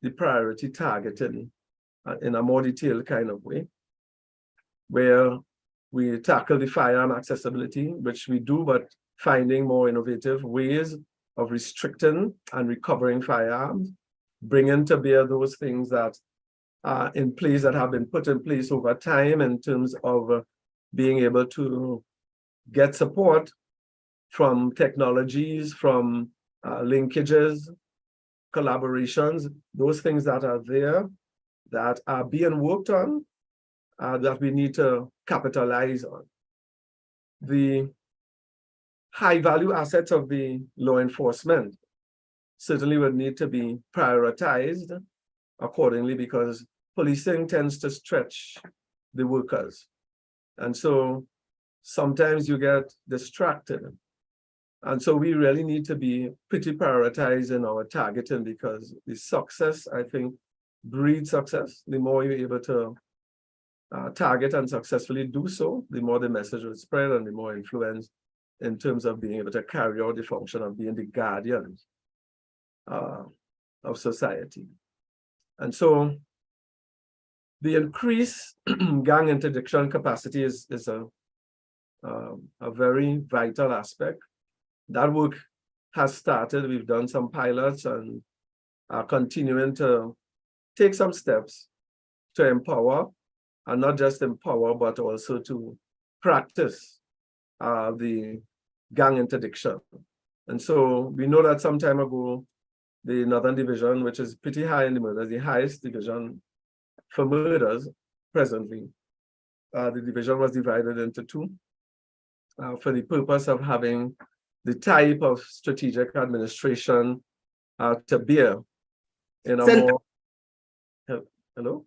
the priority targeting in a more detailed kind of way, where we tackle the firearm accessibility, which we do, but finding more innovative ways of restricting and recovering firearms, bringing to bear those things that are in place, that have been put in place over time in terms of being able to get support from technologies, from linkages, collaborations, those things that are there, that are being worked on, that we need to capitalize on. The high value assets of the law enforcement certainly would need to be prioritized accordingly, because policing tends to stretch the workers. And so sometimes you get distracted. And so we really need to be pretty prioritized in our targeting, because the success, I think, breeds success. The more you're able to target and successfully do so, the more the message will spread and the more influence in terms of being able to carry out the function of being the guardians of society. And so the increased gang interdiction capacity is a very vital aspect. That work has started. We've done some pilots and are continuing to take some steps to empower, and not just empower, but also to practice the gang interdiction. And so we know that some time ago, the Northern Division, which is pretty high in the murders, the highest division for murders presently, the division was divided into two for the purpose of having the type of strategic administration to bear in a more, hello?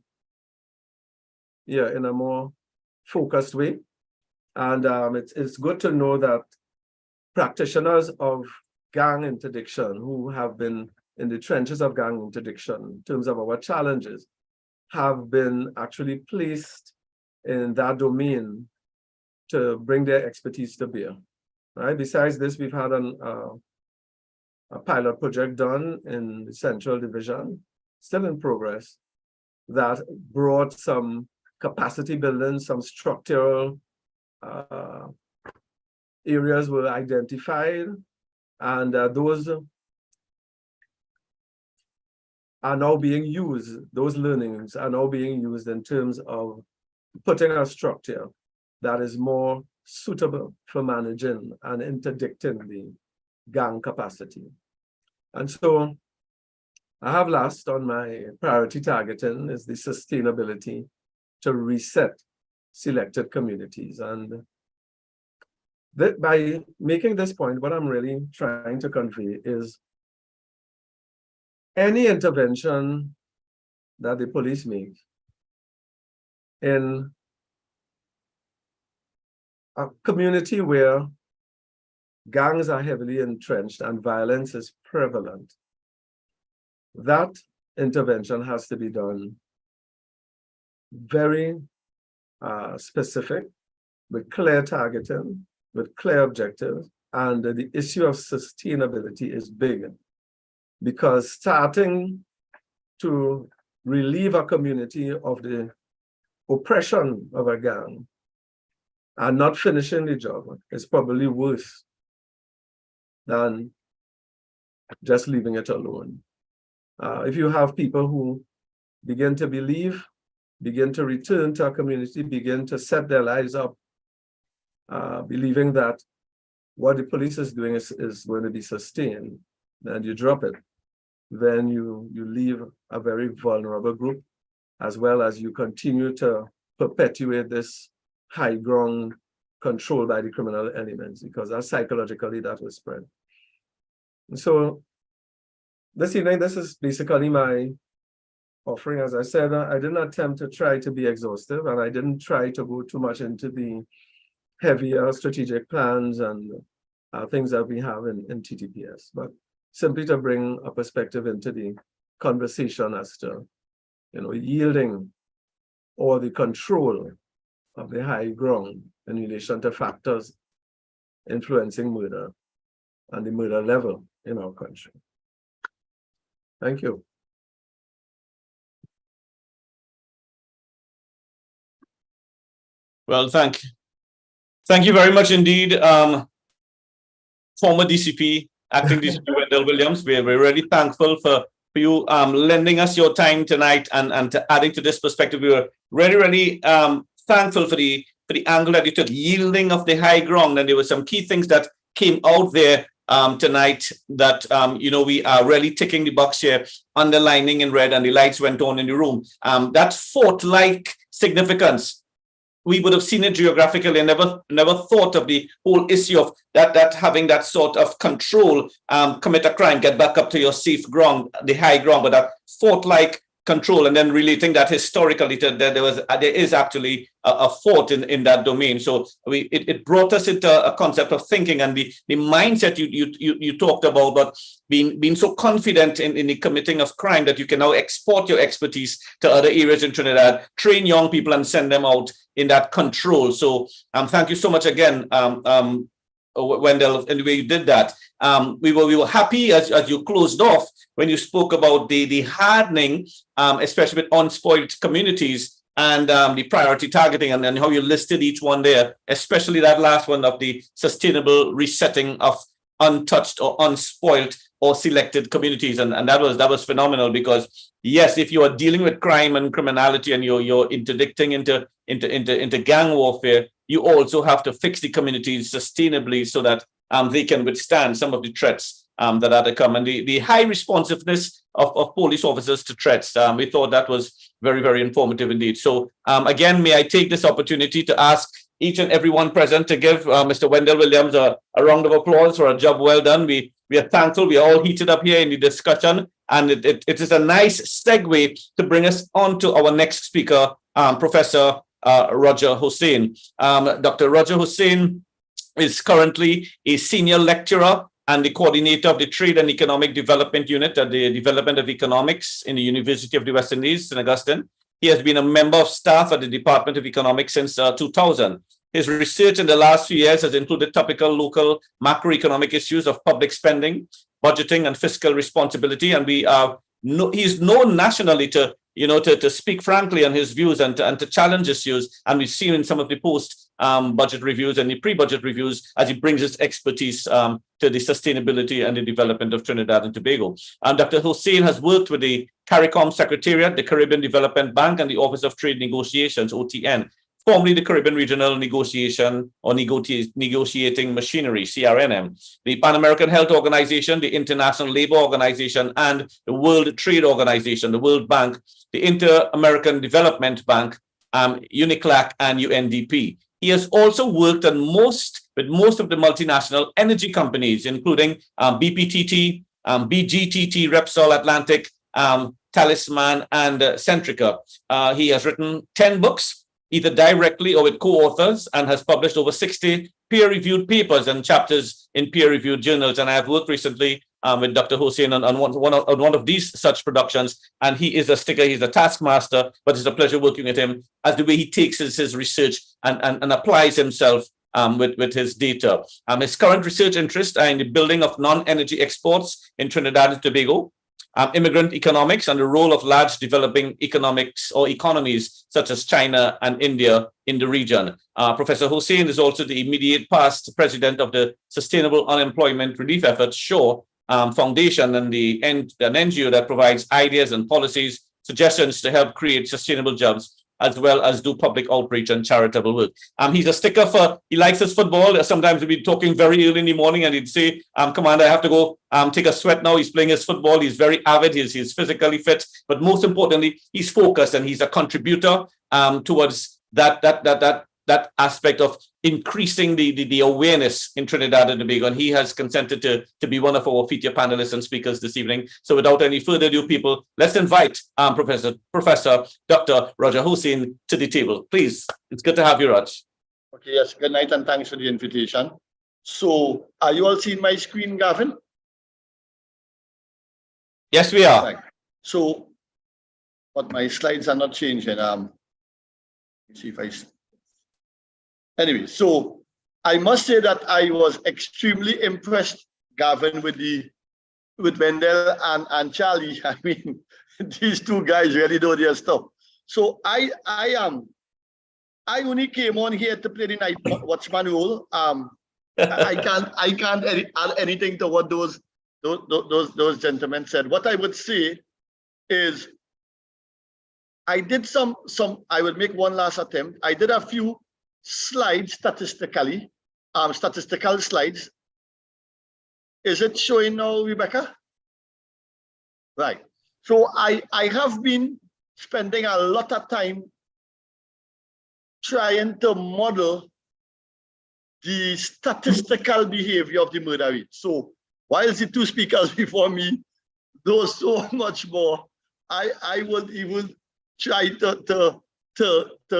Yeah, in a more focused way. And it's good to know that practitioners of gang interdiction who have been in the trenches of gang interdiction in terms of our challenges have been actually placed in that domain to bring their expertise to bear. Right? Besides this, we've had a pilot project done in the Central Division, still in progress, that brought some capacity building, some structural areas were identified, and those are now being used, those learnings are now being used in terms of putting a structure that is more suitable for managing and interdicting the gang capacity. And so I have last on my priority targeting is the sustainability to reset selected communities. And by making this point, what I'm really trying to convey is any intervention that the police make in a community where gangs are heavily entrenched and violence is prevalent, that intervention has to be done very specific, with clear targeting, with clear objectives, and the issue of sustainability is big, because starting to relieve a community of the oppression of a gang and not finishing the job is probably worse than just leaving it alone. If you have people who begin to believe, begin to return to a community, begin to set their lives up, believing that what the police is doing is going to be sustained, and you drop it, then you leave a very vulnerable group, as well as you continue to perpetuate this high ground control by the criminal elements, because psychologically that will spread. And so this evening, this is basically my offering. As I said, I didn't attempt to try to be exhaustive, and I didn't try to go too much into the heavier strategic plans and things that we have in TTPS, but simply to bring a perspective into the conversation as to, yielding or the control of the high ground in relation to factors influencing murder and the murder level in our country. Thank you. Well, thank you very much indeed, former DCP, acting DCP Wendell Williams. We're really thankful for you lending us your time tonight and to adding to this perspective. We were really thankful for the angle that you took, yielding of the high ground, and there were some key things that came out there tonight that we are really ticking the box here, underlining in red, and the lights went on in the room. That fort-like significance, we would have seen it geographically and never thought of the whole issue of that having that sort of control, commit a crime, get back up to your safe ground, the high ground, but that fort-like control, and then relating that historically to that there is actually a fort in that domain. So it brought us into a concept of thinking, and the mindset you talked about, but being so confident in the committing of crime that you can now export your expertise to other areas in Trinidad, train young people and send them out in that control. So thank you so much again, Wendell, in the way you did that. We were happy as you closed off when you spoke about the hardening, especially with unspoiled communities, and the priority targeting, and how you listed each one there, especially that last one of the sustainable resetting of untouched or unspoiled or selected communities, and that was phenomenal, because yes, if you are dealing with crime and criminality and you're interdicting into gang warfare, you also have to fix the communities sustainably so that they can withstand some of the threats that are to come, and the high responsiveness of police officers to threats. We thought that was very, very informative indeed. So again, may I take this opportunity to ask each and everyone present to give Mr. Wendell Williams a round of applause for a job well done. We are thankful. We are all heated up here in the discussion, and it is a nice segue to bring us on to our next speaker, Professor Roger Hussain. Dr. Roger Hussain is currently a senior lecturer and the coordinator of the Trade and Economic Development Unit at the Development of Economics in the University of the West Indies, St. Augustine. He has been a member of staff at the Department of Economics since 2000. His research in the last few years has included topical local macroeconomic issues of public spending, budgeting, and fiscal responsibility. And he's known nationally to speak frankly on his views and to challenge issues. And we've seen in some of the post-budget reviews and the pre-budget reviews as he brings his expertise to the sustainability and the development of Trinidad and Tobago. Dr. Hussain has worked with the CARICOM Secretariat, the Caribbean Development Bank, and the Office of Trade Negotiations, OTN, formerly the Caribbean Regional Negotiation or Negotiating Machinery, CRNM, the Pan American Health Organization, the International Labor Organization, and the World Trade Organization, the World Bank, the Inter-American Development Bank, UNICLAC, and UNDP. He has also worked with most of the multinational energy companies, including BPTT, BGTT, Repsol Atlantic, Talisman, and Centrica. He has written 10 books either directly or with co-authors, and has published over 60 peer-reviewed papers and chapters in peer-reviewed journals. And I have worked recently with Dr. Hussein on one of these such productions, and he is a sticker, he's a taskmaster, but it's a pleasure working with him as the way he takes his research and applies himself with his data. His current research interests are in the building of non-energy exports in Trinidad and Tobago, immigrant economics, and the role of large developing economics or economies such as China and India in the region. Professor Hussein is also the immediate past president of the Sustainable Unemployment Relief Effort, SURE, Foundation, and an NGO that provides ideas and policies, suggestions to help create sustainable jobs, as well as do public outreach and charitable work. He's a sticker for, he likes his football. Sometimes we'd be talking very early in the morning and he'd say, Commander, I have to go take a sweat now. He's playing his football. He's very avid. He's physically fit, but most importantly, he's focused and he's a contributor towards that aspect of increasing the awareness in Trinidad and Tobago. And he has consented to be one of our feature panelists and speakers this evening. So without any further ado, people, let's invite Professor Dr. Roger Hussein to the table. Please, it's good to have you, Raj. Okay, yes, good night and thanks for the invitation. So are you all seeing my screen, Gavin? Yes, we are. Right. So, but my slides are not changing. Let's see if I... Anyway, so I must say that I was extremely impressed, Gavin, with Wendell and Charlie. I mean, these two guys really know their stuff. So I only came on here to play the night watchman role. I can't add anything to what those gentlemen said. What I would say is I did I will make one last attempt. I did a few slides statistical slides. Is it showing now, Rebecca? Right. So I have been spending a lot of time trying to model the statistical behavior of the murder rate. So while the two speakers before me know so much more, I would even try to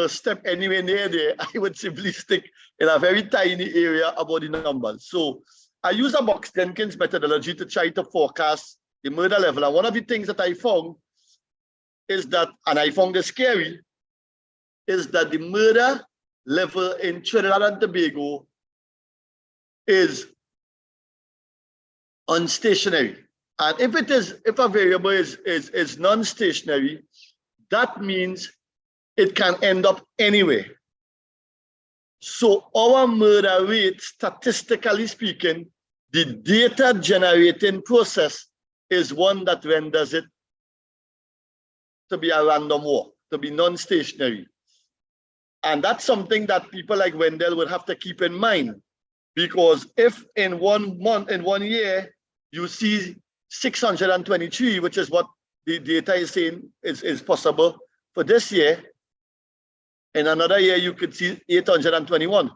step anywhere near there. I would simply stick in a very tiny area about the numbers. So I use a Box-Jenkins methodology to try to forecast the murder level. And one of the things that I found is that, and I found this scary, is that the murder level in Trinidad and Tobago is unstationary. And if a variable is non-stationary, that means it can end up anywhere. So our murder rate, statistically speaking, the data generating process is one that renders it to be a random walk, to be non-stationary. And that's something that people like Wendell would have to keep in mind, because if in 1 month, in 1 year, you see 623, which is what the data is saying is possible for this year, in another year, you could see 821.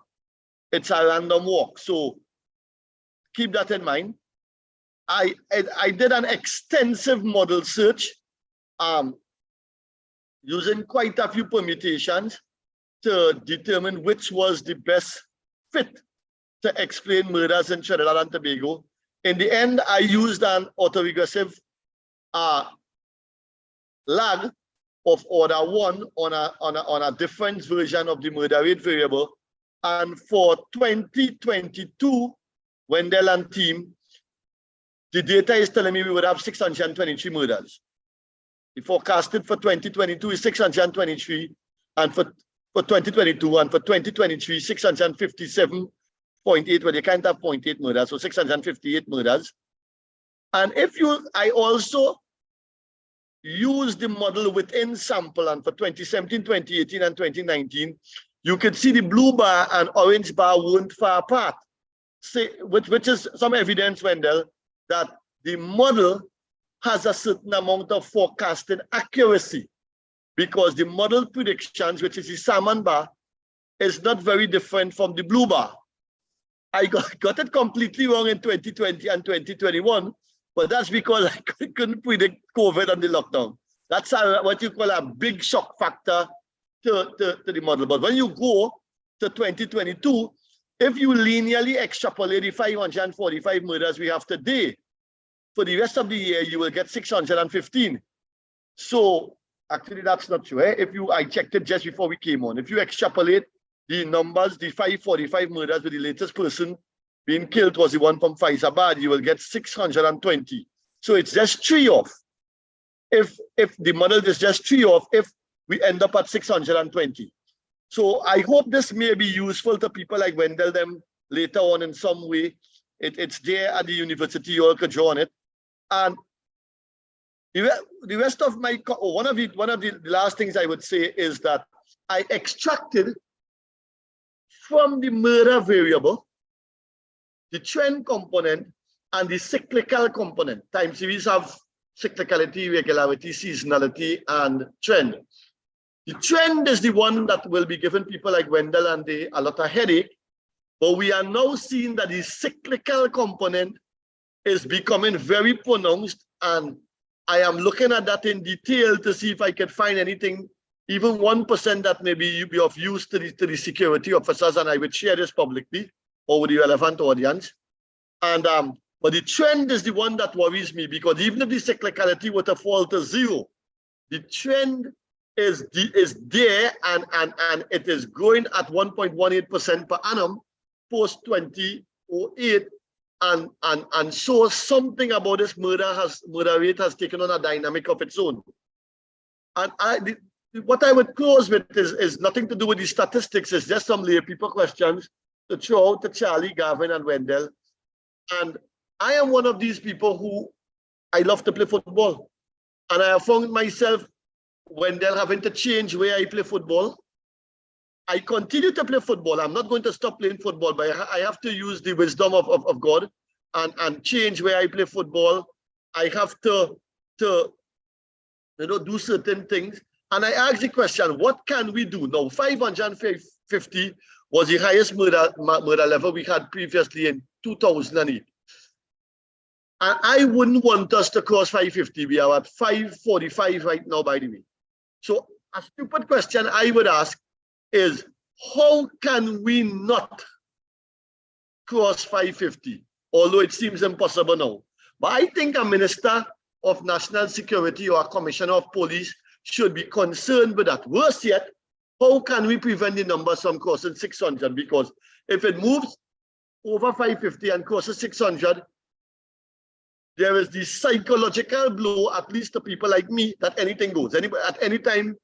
It's a random walk. So keep that in mind. I did an extensive model search using quite a few permutations to determine which was the best fit to explain murders in Trinidad and Tobago. In the end, I used an autoregressive lag of order 1 on a different version of the murder rate variable. And for 2022, Wendell and team, the data is telling me we would have 623 murders. The forecasted for 2022 is 623, and for 2022 and for 2023, 657.8, well, you can't have 0.8 murders, so 658 murders. And I also use the model within sample, and for 2017, 2018, and 2019, you could see the blue bar and orange bar weren't far apart, which is some evidence, Wendell, that the model has a certain amount of forecasting accuracy, because the model predictions, which is the salmon bar, is not very different from the blue bar. I got it completely wrong in 2020 and 2021, but that's because I couldn't predict COVID and the lockdown. That's what you call a big shock factor to the model. But when you go to 2022, if you linearly extrapolate the 545 murders we have today, for the rest of the year, you will get 615. So actually, that's not true. I checked it just before we came on. If you extrapolate the numbers, the 545 murders with the latest person being killed was the one from Faizabad, you will get 620. So it's just 3 off. If the model is just 3 off, if we end up at 620. So I hope this may be useful to people like Wendell them later on in some way. It's there at the university, you all could draw on it. And the rest of my, one of the last things I would say is that I extracted from the murder variable, the trend component and the cyclical component. Time series have cyclicality, regularity, seasonality, and trend. The trend is the one that will be giving people like Wendell and they a lot of headache, but we are now seeing that the cyclical component is becoming very pronounced, and I am looking at that in detail to see if I can find anything, even 1% that may be of use to the security officers, and I would share this publicly or with the relevant audience. And but the trend is the one that worries me, because even if the cyclicality were to fall to 0, the trend is there and it is growing at 1.18% per annum post 2008. And so something about this murder rate has taken on a dynamic of its own. And what I would close with is nothing to do with the statistics. It's just some lay people questions to throw out to Charlie, Gavin, and Wendell. And I am one of these people who I love to play football, and I have found myself, Wendell, having to change where I play football. I continue to play football. I'm not going to stop playing football, but I have to use the wisdom of God and change where I play football. I have to do certain things. And I ask the question, what can we do? Now, 550 was the highest murder level we had previously in 2008. And I wouldn't want us to cross 550. We are at 545 right now, by the way. So a stupid question I would ask is, how can we not cross 550? Although it seems impossible now. But I think a minister of national security or a commissioner of police should be concerned with that. Worse yet, how can we prevent the numbers from crossing 600? Because if it moves over 550 and crosses 600, there is the psychological blow, at least to people like me, that anything goes. At any time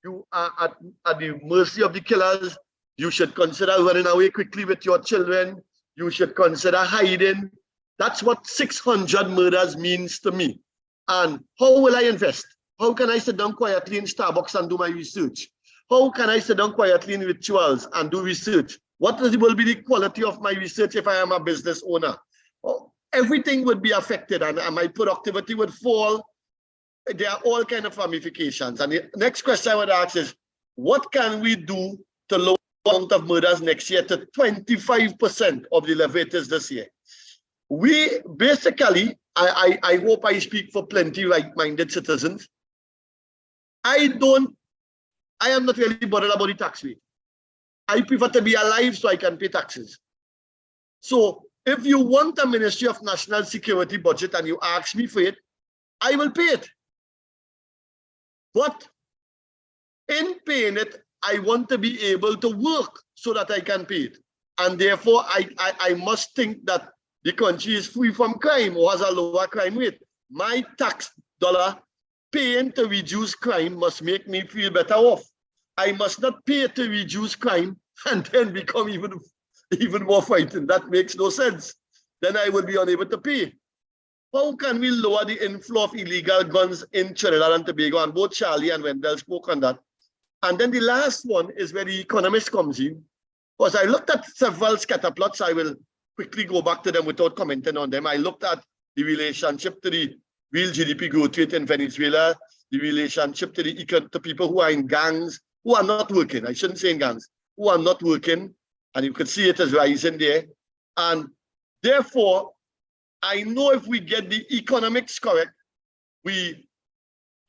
you are at the mercy of the killers, you should consider running away quickly with your children. You should consider hiding. That's what 600 murders means to me. And how will I invest? How can I sit down quietly in Starbucks and do my research? How can I sit down quietly in rituals and do research? What will be the quality of my research if I am a business owner? Everything would be affected, and my productivity would fall. There are all kinds of ramifications. And the next question I would ask is, what can we do to lower the amount of murders next year to 25% of the level it is this year? We basically, I hope I speak for plenty right-minded citizens. I am not really bothered about the tax rate. I prefer to be alive so I can pay taxes. So if you want a Ministry of National Security budget and you ask me for it, I will pay it. But in paying it, I want to be able to work so that I can pay it. And therefore, I must think that the country is free from crime or has a lower crime rate. My tax dollar paying to reduce crime must make me feel better off. I must not pay to reduce crime and then become even more frightened. That makes no sense. Then I will be unable to pay. How can we lower the inflow of illegal guns in Trinidad and Tobago? And both Charlie and Wendell spoke on that. And then the last one is where the economist comes in. Because I looked at several scatter plots. I will quickly go back to them without commenting on them. I looked at the relationship to the real GDP growth rate in Venezuela, the relationship to people who are in gangs, who are not working. I shouldn't say in gangs, who are not working. And you can see it as rising there. And therefore, I know if we get the economics correct, we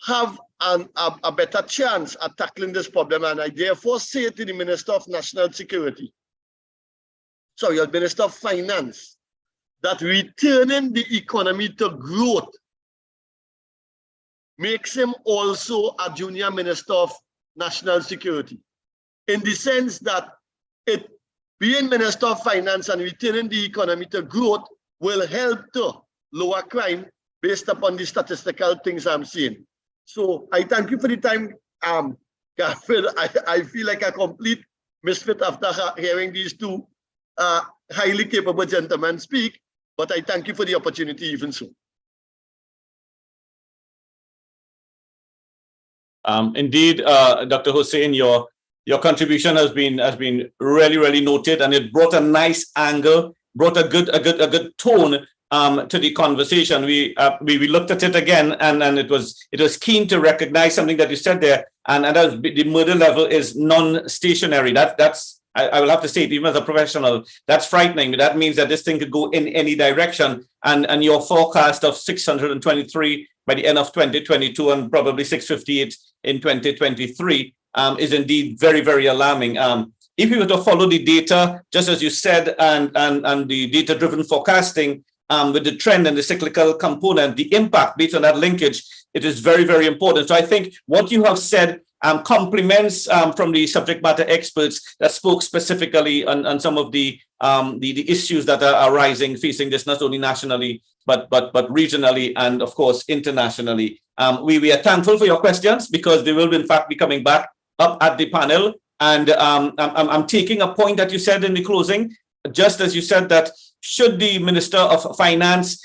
have a better chance at tackling this problem. And I therefore say to the Minister of National Security, sorry, your Minister of Finance, that returning the economy to growth makes him also a junior Minister of National Security, in the sense that it being Minister of Finance and returning the economy to growth will help to lower crime based upon the statistical things I'm seeing. So I thank you for the time, Garfield. I feel like a complete misfit after hearing these two highly capable gentlemen speak, but I thank you for the opportunity even so. Indeed, Dr. Hussain, your contribution has been really noted, and it brought a nice angle, brought a good tone to the conversation. We looked at it again, and it was keen to recognize something that you said there, and that the murder level is non-stationary. I will have to say it, even as a professional, that's frightening. That means that this thing could go in any direction, and your forecast of 623 by the end of 2022 and probably 658 in 2023 is indeed very alarming. If we were to follow the data, just as you said, and the data-driven forecasting, with the trend and the cyclical component, the impact based on that linkage, it is very important. So I think what you have said complements from the subject matter experts that spoke specifically on some of the issues that are arising, facing this not only nationally but regionally and of course internationally. We are thankful for your questions, because they will in fact be coming back up at the panel. And I'm taking a point that you said in the closing, just as you said that should the Minister of Finance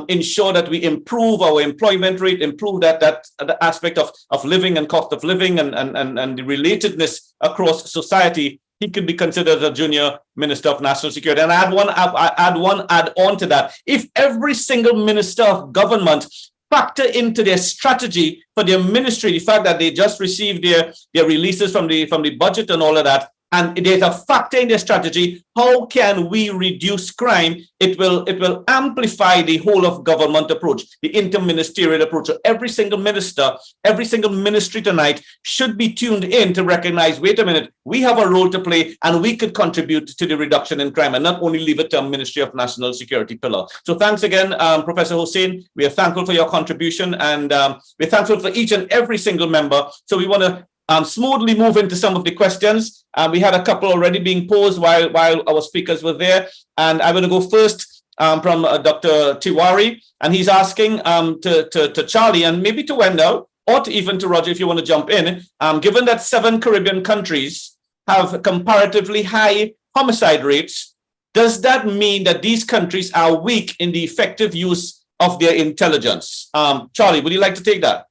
ensure that we improve our employment rate, improve that aspect of living and cost of living and the relatedness across society, he could be considered a junior Minister of National Security. And add on to that. If every single minister of government factor into their strategy for their ministry, the fact that they just received their releases from the budget and all of that, and there's a factor in their strategy, how can we reduce crime? It will amplify the whole of government approach, the interministerial approach. So every single minister, every single ministry tonight should be tuned in to recognize, wait a minute, we have a role to play and we could contribute to the reduction in crime, and not only leave it to a Ministry of National Security pillar. So thanks again, Professor Hussain. We are thankful for your contribution, and we're thankful for each and every single member. So we want to smoothly move into some of the questions. We had a couple already being posed while our speakers were there. And I'm going to go first from Dr. Tiwari. And he's asking to Charlie and maybe to Wendell, or to even to Roger, if you want to jump in. Given that 7 Caribbean countries have comparatively high homicide rates, does that mean that these countries are weak in the effective use of their intelligence? Charlie, would you like to take that?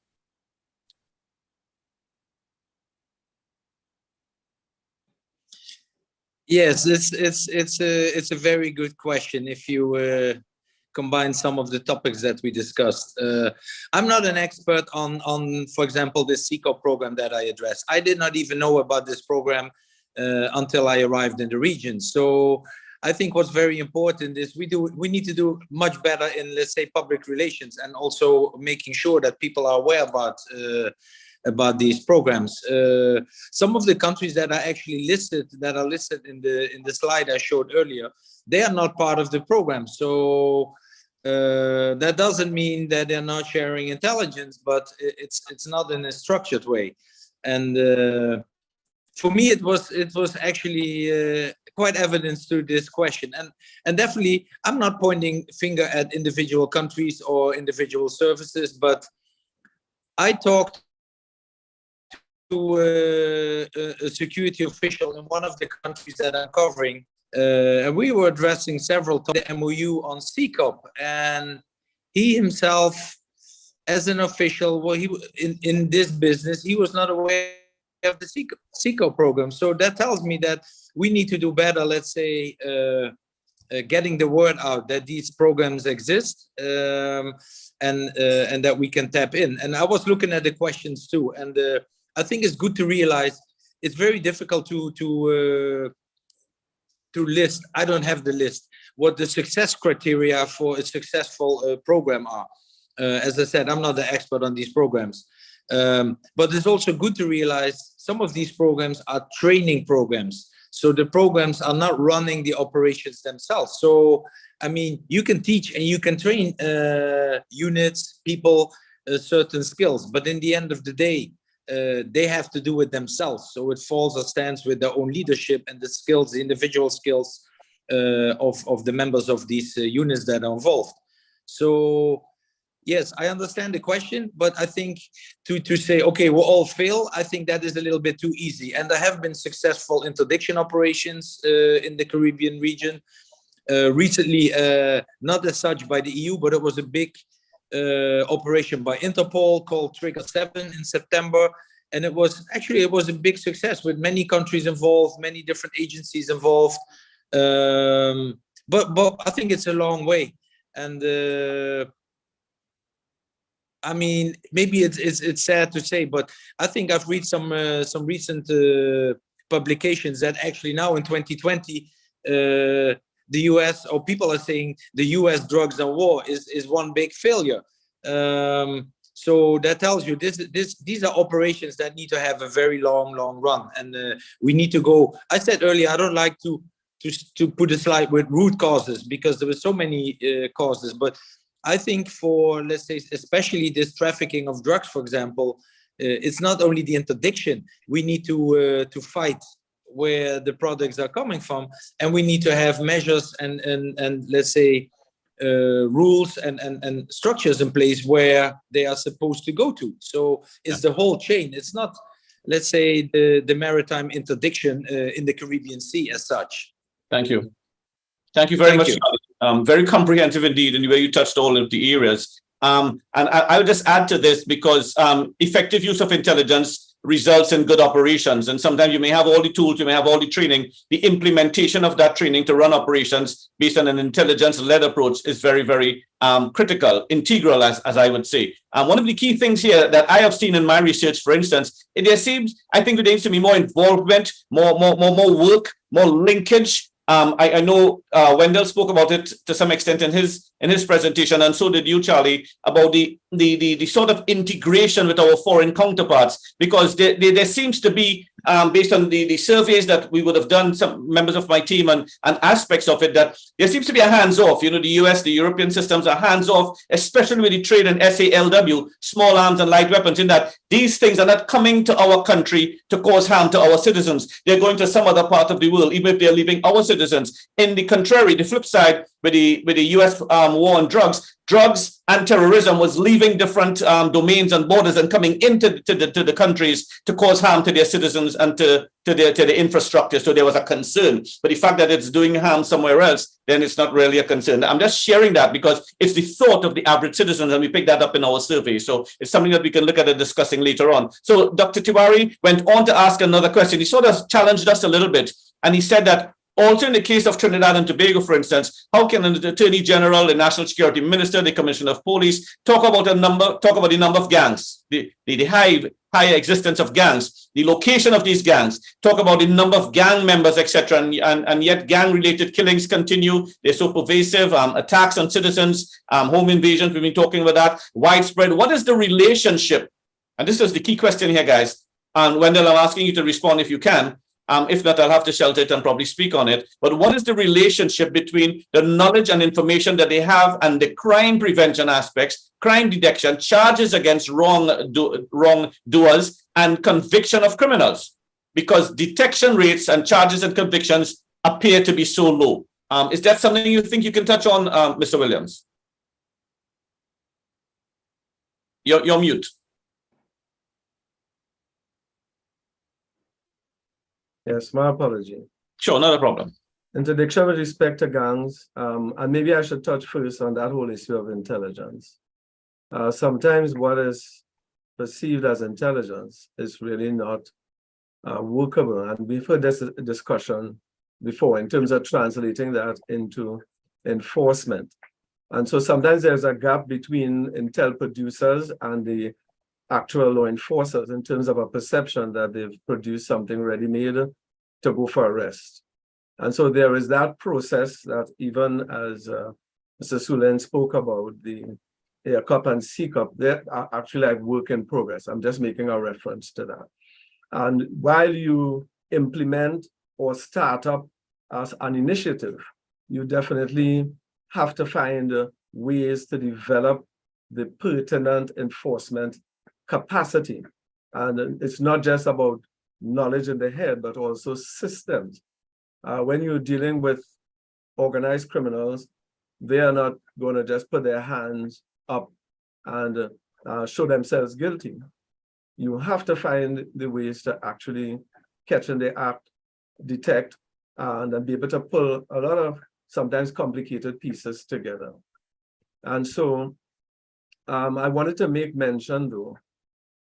Yes, it's a very good question. If you combine some of the topics that we discussed, I'm not an expert on, for example, the CECO program that I addressed. I did not even know about this program until I arrived in the region. So I think what's very important is we need to do much better in, let's say, public relations, and also making sure that people are aware about these programs. Some of the countries that are actually listed, in the slide I showed earlier, they are not part of the program. So that doesn't mean that they're not sharing intelligence, but it's not in a structured way. And for me, it was actually quite evident through this question. And definitely, I'm not pointing finger at individual countries or individual services, but I talked to a security official in one of the countries that I'm covering, and we were addressing several times the MOU on CCOP, and he himself, as an official, well, in this business, he was not aware of the CCOP program. So that tells me that we need to do better, let's say, getting the word out that these programs exist, and that we can tap in. And I was looking at the questions too, and I think it's good to realize it's very difficult to list. I don't have the list what the success criteria for a successful program are. As I said, I'm not the expert on these programs. But it's also good to realize some of these programs are training programs. So the programs are not running the operations themselves. So, I mean, you can teach and you can train units, people, certain skills, but in the end of the day, they have to do it themselves. So it falls or stands with their own leadership and the skills, the individual skills of the members of these units that are involved. So yes, I understand the question, but I think to say, okay, we'll all fail, I think that is a little bit too easy. And there have been successful interdiction operations in the Caribbean region. Recently, not as such by the EU, but it was a big operation by Interpol called Trigger 7 in September. And it was a big success with many countries involved, many different agencies involved. But I think it's a long way. And I mean, maybe it's sad to say, but I think I've read some recent publications that actually now in 2020, the US, or people are saying the US drugs and war is one big failure. So that tells you these are operations that need to have a very long run, and we need to go. I said earlier, I don't like to put a slide with root causes because there were so many causes, but I think for, let's say, especially this trafficking of drugs, for example, it's not only the interdiction. We need to fight where the products are coming from, and we need to have measures and let's say rules and structures in place where they are supposed to go to. So it's the whole chain. It's not, let's say, the maritime interdiction in the Caribbean Sea as such. Thank you. Thank you very much. Very comprehensive indeed, and where you touched all of the areas. And I would just add to this because effective use of intelligence results in good operations. And sometimes you may have all the tools, you may have all the training. The implementation of that training to run operations based on an intelligence-led approach is very, very critical, integral, as I would say. One of the key things here that I have seen in my research, for instance, there seems, I think there needs to be more involvement, more work, more linkage. I know Wendell spoke about it to some extent in his presentation, and so did you, Charlie, about the sort of integration with our foreign counterparts, because there seems to be, based on the surveys that we would have done, some members of my team and aspects of it, that there seems to be a hands-off. You know, the US, the European systems are hands-off, especially with the trade in SALW, small arms and light weapons, in that these things are not coming to our country to cause harm to our citizens. They're going to some other part of the world, even if they're leaving our citizens. In the contrary, the flip side, with the US war on drugs and terrorism was leaving different domains and borders and coming into the countries to cause harm to their citizens and to the infrastructure. So there was a concern. But the fact that it's doing harm somewhere else, then it's not really a concern. I'm just sharing that because it's the thought of the average citizen, and we pick that up in our survey. So it's something that we can look at and discussing later on. So Dr. Tiwari went on to ask another question. He sort of challenged us a little bit, and he said that also in the case of Trinidad and Tobago, for instance, how can an Attorney General, the National Security Minister, the Commissioner of Police talk about the number of gangs, the high existence of gangs, the location of these gangs, talk about the number of gang members, etc., and yet gang-related killings continue. They're so pervasive. Attacks on citizens, home invasions, we've been talking about that, widespread. What is the relationship? And this is the key question here, guys. And Wendell, I'm asking you to respond if you can. If not, I'll have to shelter it and probably speak on it. But what is the relationship between the knowledge and information that they have and the crime prevention aspects, crime detection, charges against wrongdoers, and conviction of criminals? Because detection rates and charges and convictions appear to be so low. Is that something you think you can touch on, Mr. Williams? You're mute. Yes, my apology. Sure, not a problem. Interdiction with respect to gangs, and maybe I should touch first on that whole issue of intelligence. Sometimes what is perceived as intelligence is really not workable, and we've heard this discussion before in terms of translating that into enforcement. And so sometimes there's a gap between intel producers and the actual law enforcers in terms of a perception that they've produced something ready-made to go for arrest. And so there is that process that, even as Mr. Sulen spoke about, the A cup and C cup, they are actually like work in progress. I'm just making a reference to that. And while you implement or start up as an initiative, you definitely have to find ways to develop the pertinent enforcement capacity. And it's not just about knowledge in the head, but also systems. When you're dealing with organized criminals, they are not going to just put their hands up and show themselves guilty. You have to find the ways to actually catch in the act, detect, and be able to pull a lot of sometimes complicated pieces together. And so I wanted to make mention, though,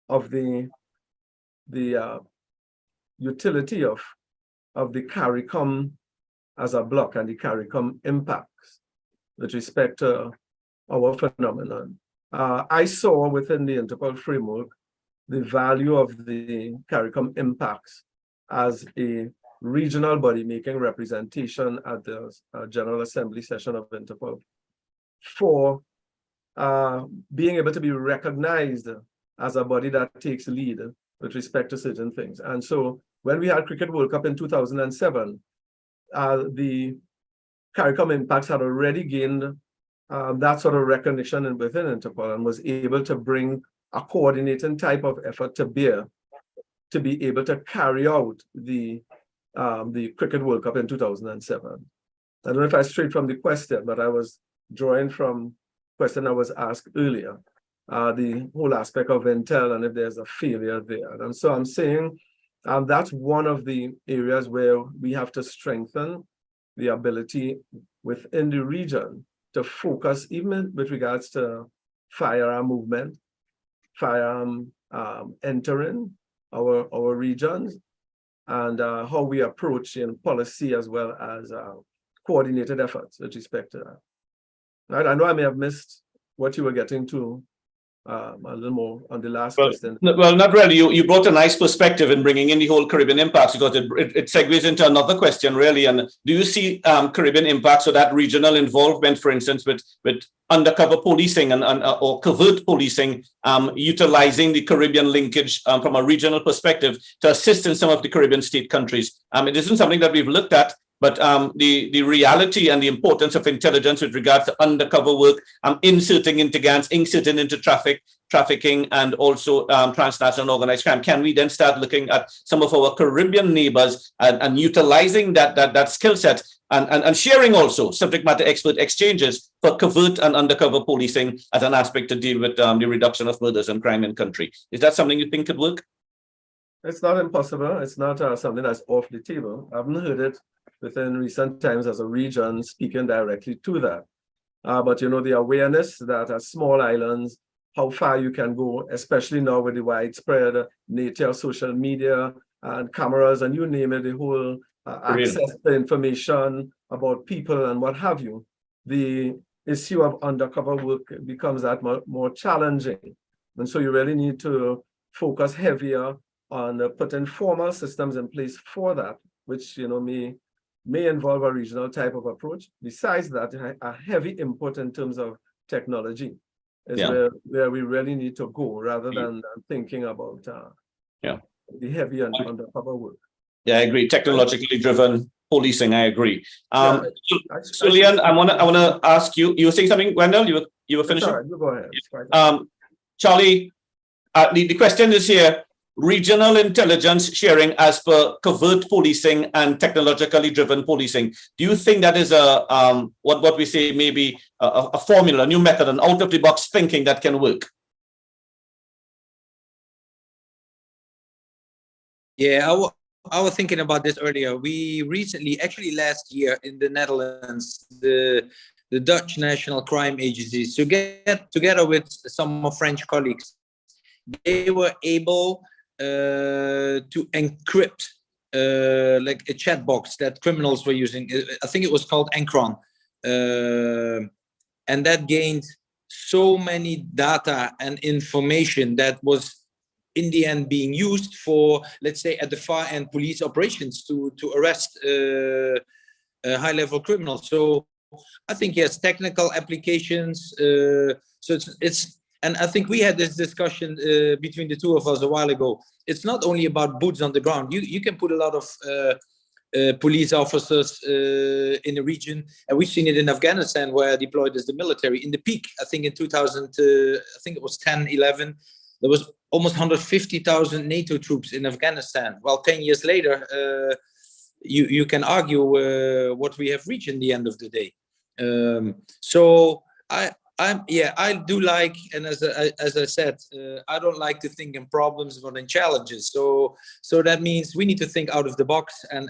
of the utility of the CARICOM as a block and the CARICOM impacts with respect to our phenomenon. I saw within the Interpol framework the value of the CARICOM impacts as a regional body making representation at the General Assembly session of Interpol for being able to be recognized as a body that takes lead with respect to certain things. And so when we had Cricket World Cup in 2007, the CARICOM impacts had already gained that sort of recognition within Interpol and was able to bring a coordinating type of effort to bear to be able to carry out the Cricket World Cup in 2007. I don't know if I strayed from the question, but I was drawing from the question I was asked earlier, the whole aspect of intel and if there's a failure there. And so I'm saying that's one of the areas where we have to strengthen the ability within the region to focus, even with regards to firearm movement, firearm entering our regions, and how we approach in policy as well as coordinated efforts with respect to that. Right, I know I may have missed what you were getting to a little more on the last question. Well, not really. You brought a nice perspective in bringing in the whole Caribbean impacts, because it segues into another question, really. And do you see Caribbean impacts or that regional involvement, for instance, with undercover policing and or covert policing, utilizing the Caribbean linkage from a regional perspective to assist in some of the Caribbean state countries? It isn't something that we've looked at, but the reality and the importance of intelligence with regards to undercover work, inserting into gangs, inserting into trafficking, and also transnational organized crime. Can we then start looking at some of our Caribbean neighbors and utilizing that skill set and sharing also subject matter expert exchanges for covert and undercover policing as an aspect to deal with the reduction of murders and crime in country? Is that something you think could work? It's not impossible. It's not something that's off the table. I haven't heard it within recent times as a region speaking directly to that. But you know, the awareness that as small islands, how far you can go, especially now with the widespread nature of social media and cameras and you name it, the whole access to information about people and what have you, the issue of undercover work becomes that more challenging. And so you really need to focus heavier on putting formal systems in place for that, which you know may involve a regional type of approach. Besides that, a heavy input in terms of technology is where we really need to go, rather than thinking about the heavy and undercover work. Yeah, I agree. Technologically driven policing, I agree. Sulian, I wanna ask you. You were saying something, Wendell? You were finishing? Sorry, you go ahead. Charlie, the question is here. Regional intelligence sharing as per covert policing and technologically driven policing. Do you think that is what we say maybe a formula, a new method, an out of the box thinking that can work? Yeah, I was thinking about this earlier. We recently, actually last year in the Netherlands, the Dutch National Crime Agency, so get together with some of French colleagues, they were able to encrypt like a chat box that criminals were using. I think it was called Encron, and that gained so many data and information that was in the end being used for, let's say, at the far end police operations to arrest high level criminals. So I think yes, technical applications, So and I think we had this discussion between the two of us a while ago. It's not only about boots on the ground. You can put a lot of police officers in the region, and we've seen it in Afghanistan, where deployed as the military. In the peak, I think in 2000, I think it was 10, 11, there was almost 150,000 NATO troops in Afghanistan. Well, 10 years later, you can argue what we have reached in the end of the day. So I do like, and as I said, I don't like to think in problems but in challenges. So that means we need to think out of the box and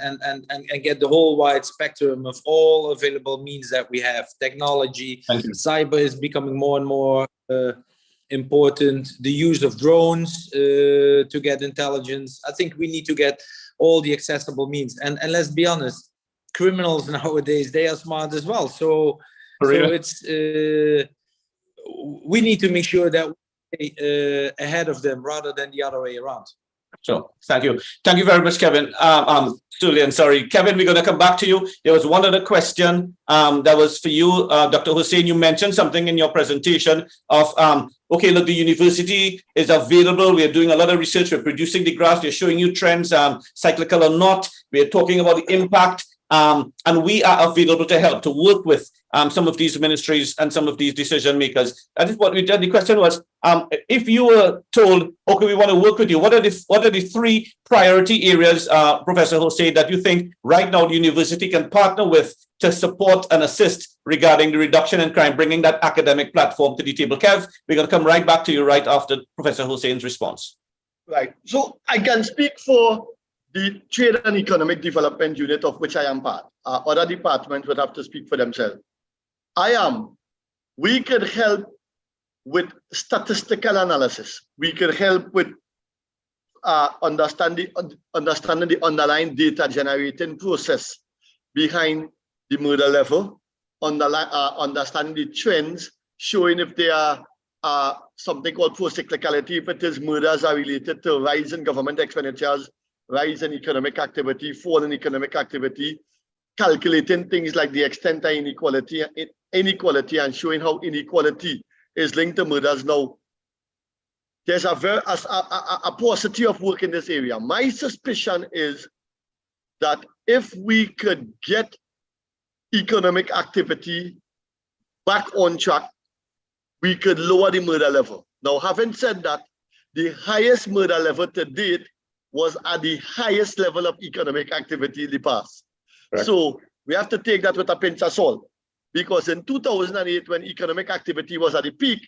get the whole wide spectrum of all available means that we have. Technology, cyber is becoming more and more important. The use of drones to get intelligence. I think we need to get all the accessible means. And let's be honest, criminals nowadays, they are smart as well. So it's we need to make sure that we're ahead of them rather than the other way around. Sure. Thank you. Thank you very much, Kevin. Julian, sorry. Kevin, we're going to come back to you. There was one other question that was for you, Dr. Hussain. You mentioned something in your presentation of, okay, look, the university is available. We're doing a lot of research. We're producing the graphs. We're showing you trends, cyclical or not. We're talking about the impact. And we are available to help, to work with some of these ministries and some of these decision makers. That is what we did. The question was, if you were told, okay, we want to work with you, what are the three priority areas, Professor Hussain, that you think right now the university can partner with to support and assist regarding the reduction in crime, bringing that academic platform to the table? Kev, we're going to come right back to you right after Professor Hussain's response. Right. So I can speak for the Trade and Economic Development Unit, of which I am part. Other departments would have to speak for themselves. We could help with statistical analysis. We could help with understanding the underlying data generating process behind the murder level, understanding the trends, showing if there are something called pro-cyclicality, if it is murders are related to rise in government expenditures, rise in economic activity, fall in economic activity, calculating things like the extent of inequality and showing how inequality is linked to murders. Now, there's a paucity of work in this area. My suspicion is that if we could get economic activity back on track, we could lower the murder level. Now, having said that, the highest murder level to date was at the highest level of economic activity in the past. Right. So we have to take that with a pinch of salt, because in 2008, when economic activity was at the peak,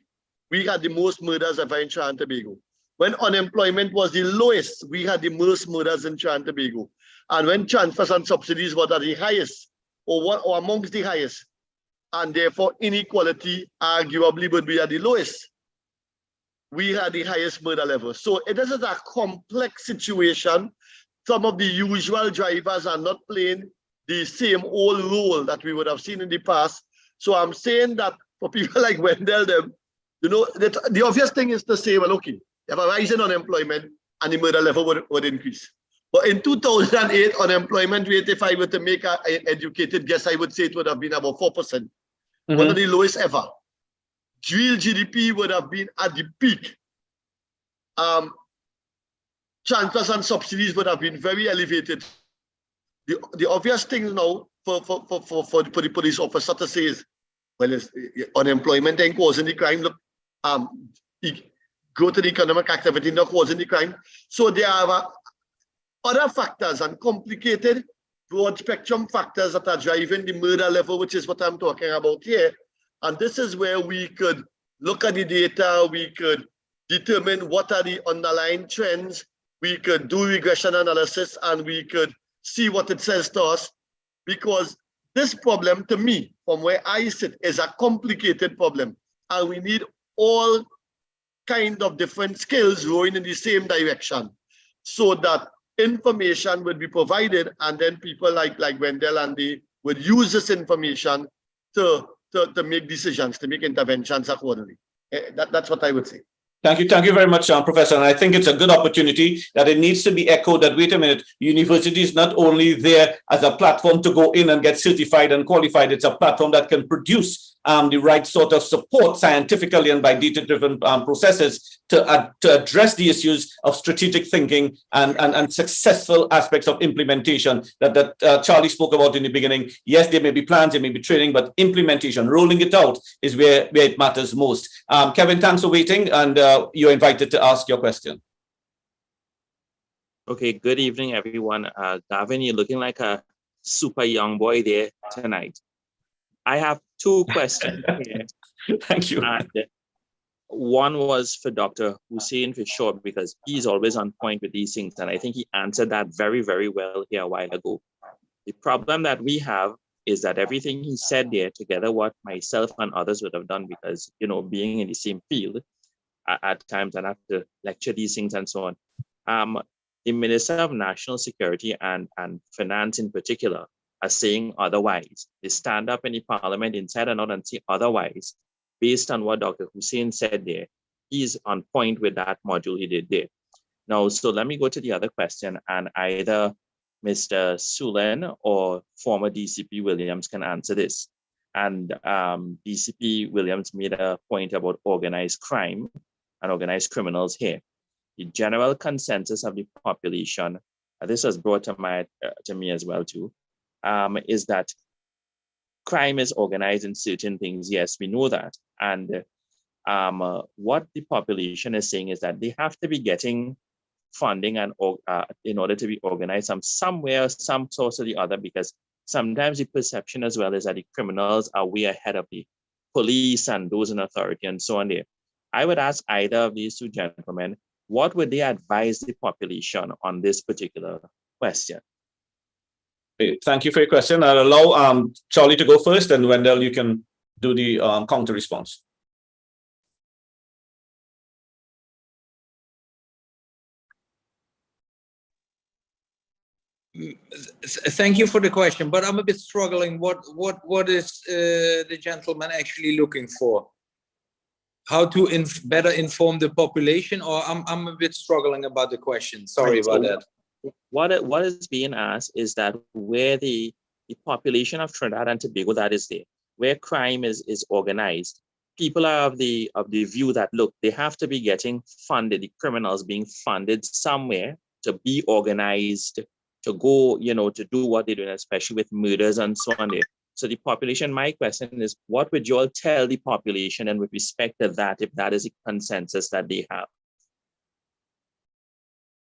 we had the most murders ever in Trinidad and Tobago. When unemployment was the lowest, we had the most murders in Trinidad and Tobago. And when transfers and subsidies were at the highest, or amongst the highest, and therefore inequality arguably would be at the lowest, we had the highest murder level. So it is a complex situation. Some of the usual drivers are not playing the same old role that we would have seen in the past. So I'm saying that for people like Wendell, the obvious thing is to say, well, okay, you have a rise in unemployment and the murder level would increase. But in 2008, unemployment rate, if I were to make an educated guess, I would say it would have been about 4%, one of the lowest ever. Real GDP would have been at the peak. Transfers and subsidies would have been very elevated. The obvious thing now for the police officer to say is, well, unemployment ain't causing the crime. Look, go to the economic activity not causing the crime. So there are other factors and complicated broad spectrum factors that are driving the murder level, which is what I'm talking about here. And this is where we could look at the data, we could determine what are the underlying trends, we could do regression analysis, and we could see what it says to us. Because this problem, to me, from where I sit, is a complicated problem. And we need all kind of different skills rowing in the same direction, so that information would be provided, and then people like Wendell and they would use this information to make decisions, to make interventions accordingly. That's what I would say. Thank you very much, Professor. And I think it's a good opportunity that it needs to be echoed that, wait a minute, university is not only there as a platform to go in and get certified and qualified, it's a platform that can produce the right sort of support scientifically and by data-driven processes to address the issues of strategic thinking and successful aspects of implementation that Charlie spoke about in the beginning. Yes, there may be plans, there may be training, but implementation, rolling it out is where it matters most. Kevin, thanks for waiting, and you're invited to ask your question. Okay, good evening, everyone. Gavin, you're looking like a super young boy there tonight. I have two questions here. Thank you. And one was for Dr. Hussein for sure, because he's always on point with these things. And I think he answered that very, very well here a while ago. The problem that we have is that everything he said there, together what myself and others would have done, because, you know, being in the same field at times and have to lecture these things and so on. The Minister of National Security and Finance in particular are saying otherwise. They stand up in the parliament inside and out and say otherwise, based on what Dr. Hussein said there. He's on point with that module he did there. Now, so let me go to the other question, and either Mr. Sulen or former DCP Williams can answer this. And DCP Williams made a point about organized crime and organized criminals here. The general consensus of the population, this was brought to me as well too, is that crime is organized in certain things. Yes, we know that. And what the population is saying is that they have to be getting funding and in order to be organized somewhere, some source or the other, because sometimes the perception as well is that the criminals are way ahead of the police and those in authority and so on there. I would ask either of these two gentlemen, what would they advise the population on this particular question? Thank you for your question. I'll allow Charlie to go first, and Wendell, you can do the counter response. Thank you for the question, but I'm a bit struggling. What is the gentleman actually looking for? How to better inform the population, or I'm a bit struggling about the question. Sorry about that. What is being asked is that where the population of Trinidad and Tobago that is there, where crime is organized, people are of the view that, look, they have to be getting funded, the criminals being funded somewhere to be organized, to go, you know, to do what they're doing, especially with murders and so on there. So the population, my question is, what would you all tell the population, and with respect to that, if that is a consensus that they have?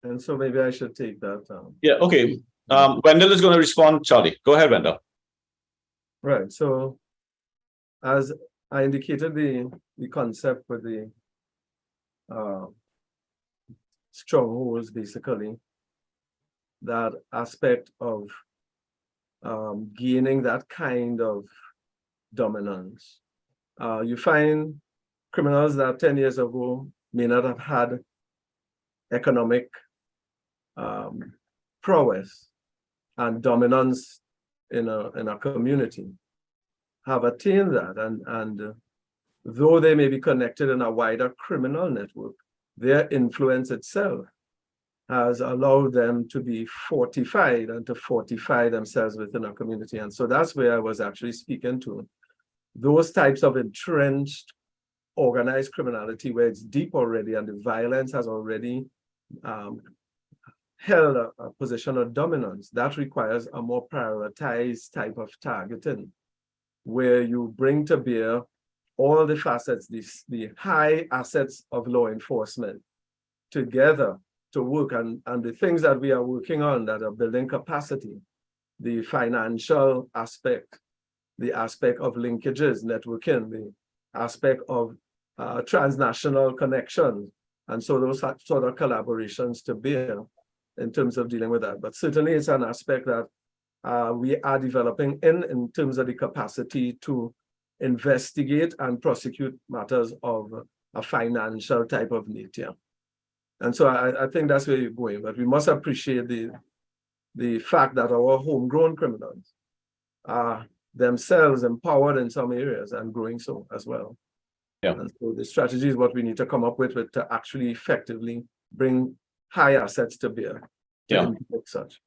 And so maybe I should take that. Yeah, okay. Wendell is going to respond. Charlie, go ahead, Wendell. Right. So as I indicated, the concept with the strongholds, basically, that aspect of gaining that kind of dominance. You find criminals that 10 years ago may not have had economic prowess and dominance in a community have attained that, and though they may be connected in a wider criminal network, their influence itself has allowed them to be fortified and to fortify themselves within a community. And so that's where I was actually speaking to. Those types of entrenched organized criminality where it's deep already and the violence has already held a position of dominance, that requires a more prioritized type of targeting, where you bring to bear all the facets, the high assets of law enforcement together to work, and the things that we are working on that are building capacity, the financial aspect, the aspect of linkages, networking, the aspect of transnational connections, and so those sort of collaborations to bear in terms of dealing with that. But certainly it's an aspect that we are developing in terms of the capacity to investigate and prosecute matters of a financial type of nature. And so I think that's where you're going, but we must appreciate the fact that our homegrown criminals are themselves empowered in some areas and growing so as well. Yeah. And so the strategy is what we need to come up with to actually effectively bring high assets to bear. Yeah. Such.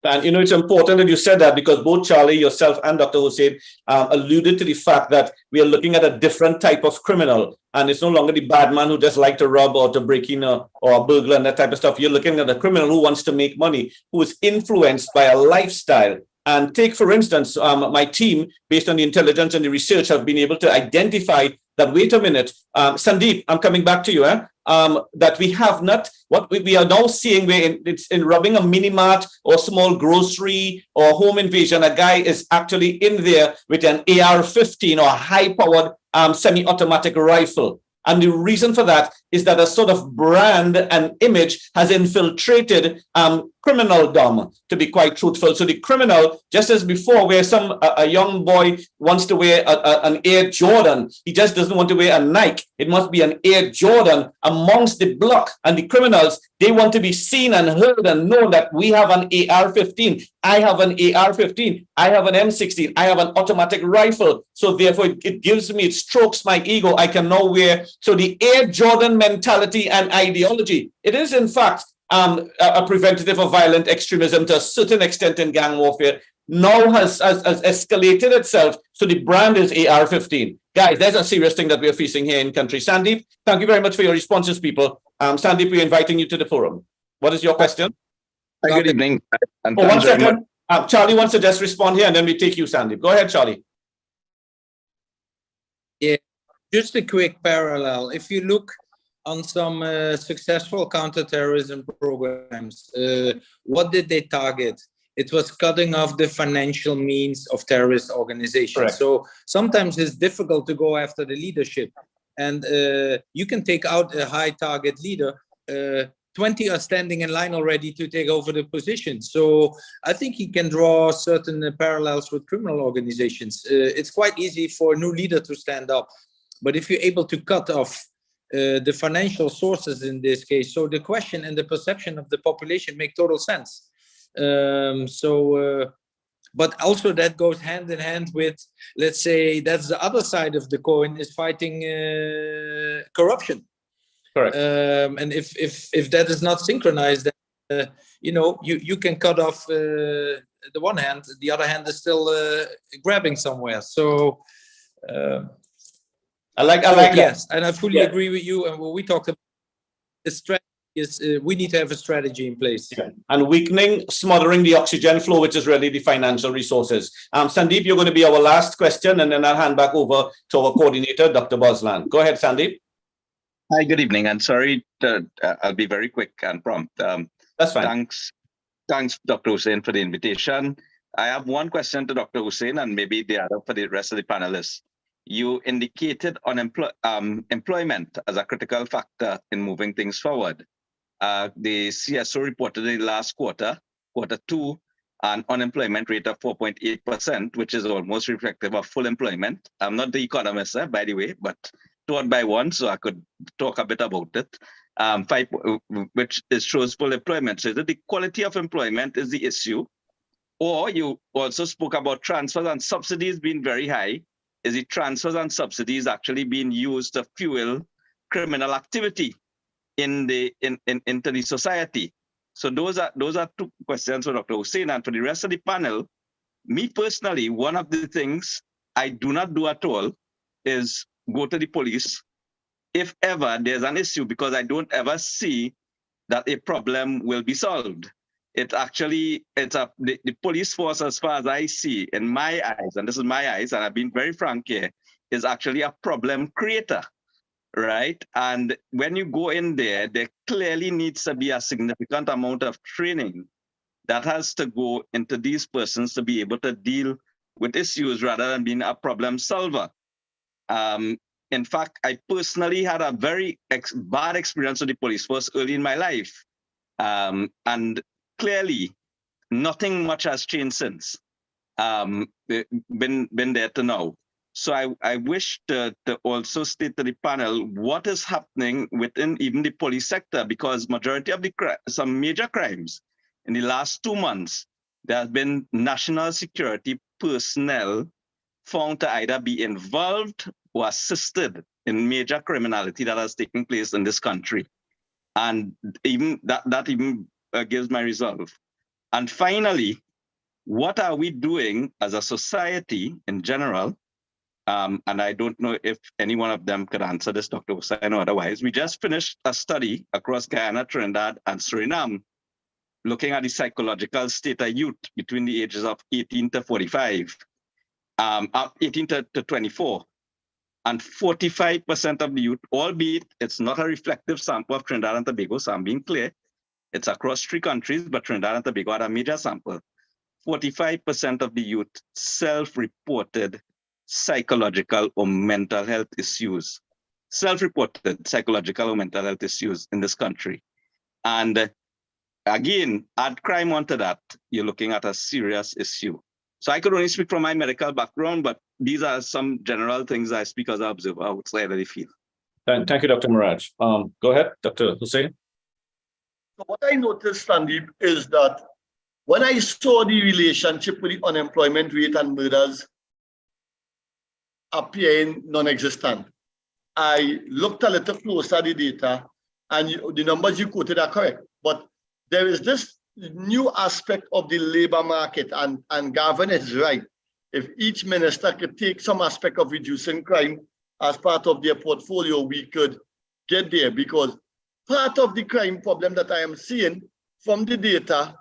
And you know, it's important that you said that because both Charlie, yourself, and Dr. Hussein alluded to the fact that we are looking at a different type of criminal, and it's no longer the bad man who just like to rob or to break in or a burglar and that type of stuff. You're looking at a criminal who wants to make money, who is influenced by a lifestyle. And take, for instance, my team, based on the intelligence and the research, have been able to identify that, wait a minute, Sandeep, I'm coming back to you, that we have not, what we are now seeing where it's in robbing a mini mart or small grocery or home invasion, a guy is actually in there with an AR-15 or a high-powered semi-automatic rifle. And the reason for that is that a sort of brand and image has infiltrated criminaldom, to be quite truthful. So the criminal, just as before, where a young boy wants to wear an Air Jordan, he just doesn't want to wear a Nike. It must be an Air Jordan amongst the block. And the criminals, they want to be seen and heard and known that we have an AR-15. I have an AR-15. I have an M16. I have an automatic rifle. So therefore, it gives me, it strokes my ego. I can now wear. So the Air Jordan mentality and ideology, it is in fact a preventative of violent extremism to a certain extent in gang warfare, now has escalated itself. So the brand is AR-15. Guys, there's a serious thing that we're facing here in country. Sandeep, thank you very much for your responses, people. Sandeep, we're inviting you to the forum. What is your question? Good evening. And 1 second. Charlie wants to just respond here and then we take you, Sandeep. Go ahead, Charlie. Yeah, just a quick parallel. If you look on some successful counterterrorism programs, what did they target? It was cutting off the financial means of terrorist organizations. Correct. So sometimes it's difficult to go after the leadership. And you can take out a high target leader. 20 are standing in line already to take over the position. So I think you can draw certain parallels with criminal organizations. It's quite easy for a new leader to stand up. But if you're able to cut off the financial sources in this case, so the question and the perception of the population make total sense. But also that goes hand in hand with, let's say, that's the other side of the coin, is fighting corruption. Correct. And if that is not synchronized, then you can cut off the one hand, the other hand is still grabbing somewhere. So I like that. Yes, and I fully agree with you. And what we talked about, the strategy is we need to have a strategy in place. Yeah. And weakening, smothering the oxygen flow, which is really the financial resources. Sandeep, you're going to be our last question, and then I'll hand back over to our coordinator, Dr. Bosland. Go ahead, Sandeep. Hi, good evening. And sorry, I'll be very quick and prompt. That's fine. Thanks, Dr. Hussein, for the invitation. I have one question to Dr. Hussein and maybe the other for the rest of the panelists. You indicated on employment as a critical factor in moving things forward. The CSO reported in the last quarter 2, an unemployment rate of 4.8%, which is almost reflective of full employment. I'm not the economist, by the way, but taught by one, so I could talk a bit about it. Which shows full employment. So the quality of employment is the issue. Or you also spoke about transfers and subsidies being very high. Is the transfers and subsidies actually being used to fuel criminal activity into the society? So those are 2 questions for Dr. Hussein. And for the rest of the panel, me personally, one of the things I do not do at all is go to the police if ever there's an issue, because I don't ever see that a problem will be solved. The police force, as far as I see, in my eyes, and this is my eyes, and I've been very frank here, is actually a problem creator, right? And when you go in there clearly needs to be a significant amount of training that has to go into these persons to be able to deal with issues rather than being a problem solver. In fact, I personally had a very bad experience with the police force early in my life. And clearly, nothing much has changed since. Been there to now. So I wish to also state to the panel what is happening within even the police sector, because majority of some major crimes in the last 2 months, there have been national security personnel found to either be involved or assisted in major criminality that has taken place in this country. And even that gives my resolve. And finally, what are we doing as a society in general? And I don't know if any one of them could answer this, Dr. Hussain, or otherwise. We just finished a study across Guyana, Trinidad, and Suriname, looking at the psychological state of youth between the ages of 18 to 45, 18 to 24. And 45% of the youth, albeit it's not a reflective sample of Trinidad and Tobago, so I'm being clear, it's across 3 countries, but Trinidad and Tobago had a major sample. 45% of the youth self-reported psychological or mental health issues, self-reported psychological or mental health issues in this country. And again, add crime onto that, you're looking at a serious issue. So I could only speak from my medical background, but these are some general things I speak as an observer outside of the field. Thank you, Dr. Miraj. Go ahead, Dr. Hussain. So what I noticed, Sandeep, is that when I saw the relationship with the unemployment rate and murders appearing non-existent, I looked a little closer at the data, and the numbers you quoted are correct. But there is this new aspect of the labor market, and Gavin is right. If each minister could take some aspect of reducing crime as part of their portfolio, we could get there, because part of the crime problem that I am seeing from the data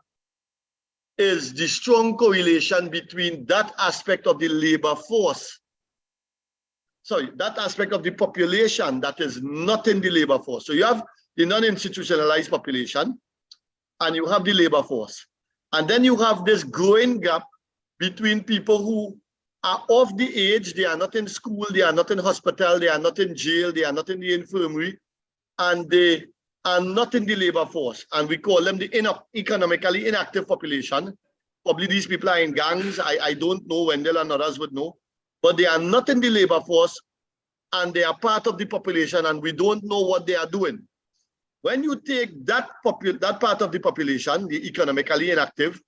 is the strong correlation between that aspect of the labor force, that aspect of the population that is not in the labor force. So you have the non-institutionalized population, and you have the labor force. And then you have this growing gap between people who are of the age, they are not in school, they are not in hospital, they are not in jail, they are not in the infirmary, and they are not in the labor force. And we call them the economically inactive population. Probably these people are in gangs. I don't know, Wendell and others would know, but they are not in the labor force, and they are part of the population, and we don't know what they are doing. When you take that part of the population, the economically inactive,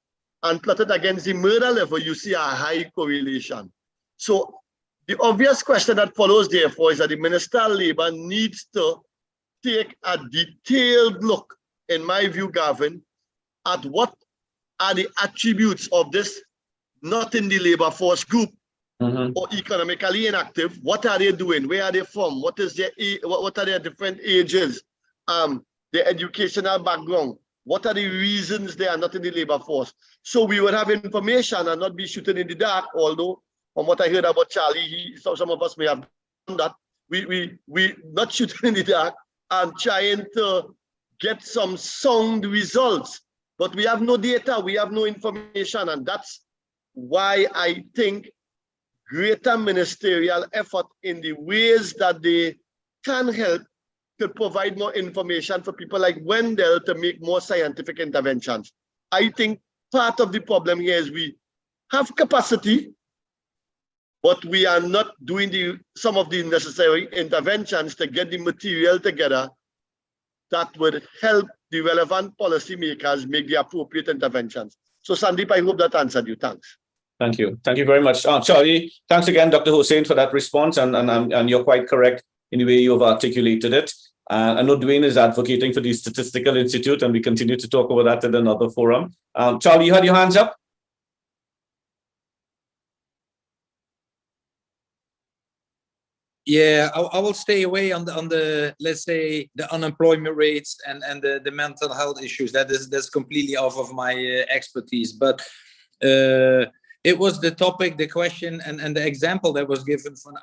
and plot it against the murder level, you see a high correlation. So the obvious question that follows, therefore, is that the Minister of Labour needs to take a detailed look, in my view, Gavin, at what are the attributes of this not in the labor force group, or economically inactive. What are they doing? Where are they from? What is their what are their different ages? Their educational background. What are the reasons they are not in the labor force? So we would have information and not be shooting in the dark, although from what I heard about Charlie, some of us may have done that. We not shooting in the dark and trying to get some sound results, but we have no data, we have no information, and that's why I think greater ministerial effort in the ways that they can help could provide more information for people like Wendell to make more scientific interventions. I think part of the problem here is we have capacity, but we are not doing some of the necessary interventions to get the material together that would help the relevant policymakers make the appropriate interventions. So Sandeep, I hope that answered you. Thanks. Thank you. Thank you very much. Charlie, thanks again, Dr. Hussain, for that response. And you're quite correct in the way you've articulated it. I know Dwayne is advocating for the Statistical Institute, and we continue to talk about that at another forum. Charlie, you had your hands up? Yeah, I will stay away on the let's say the unemployment rates and the mental health issues. That's completely off of my expertise. But it was the topic, the question, and the example that was given. From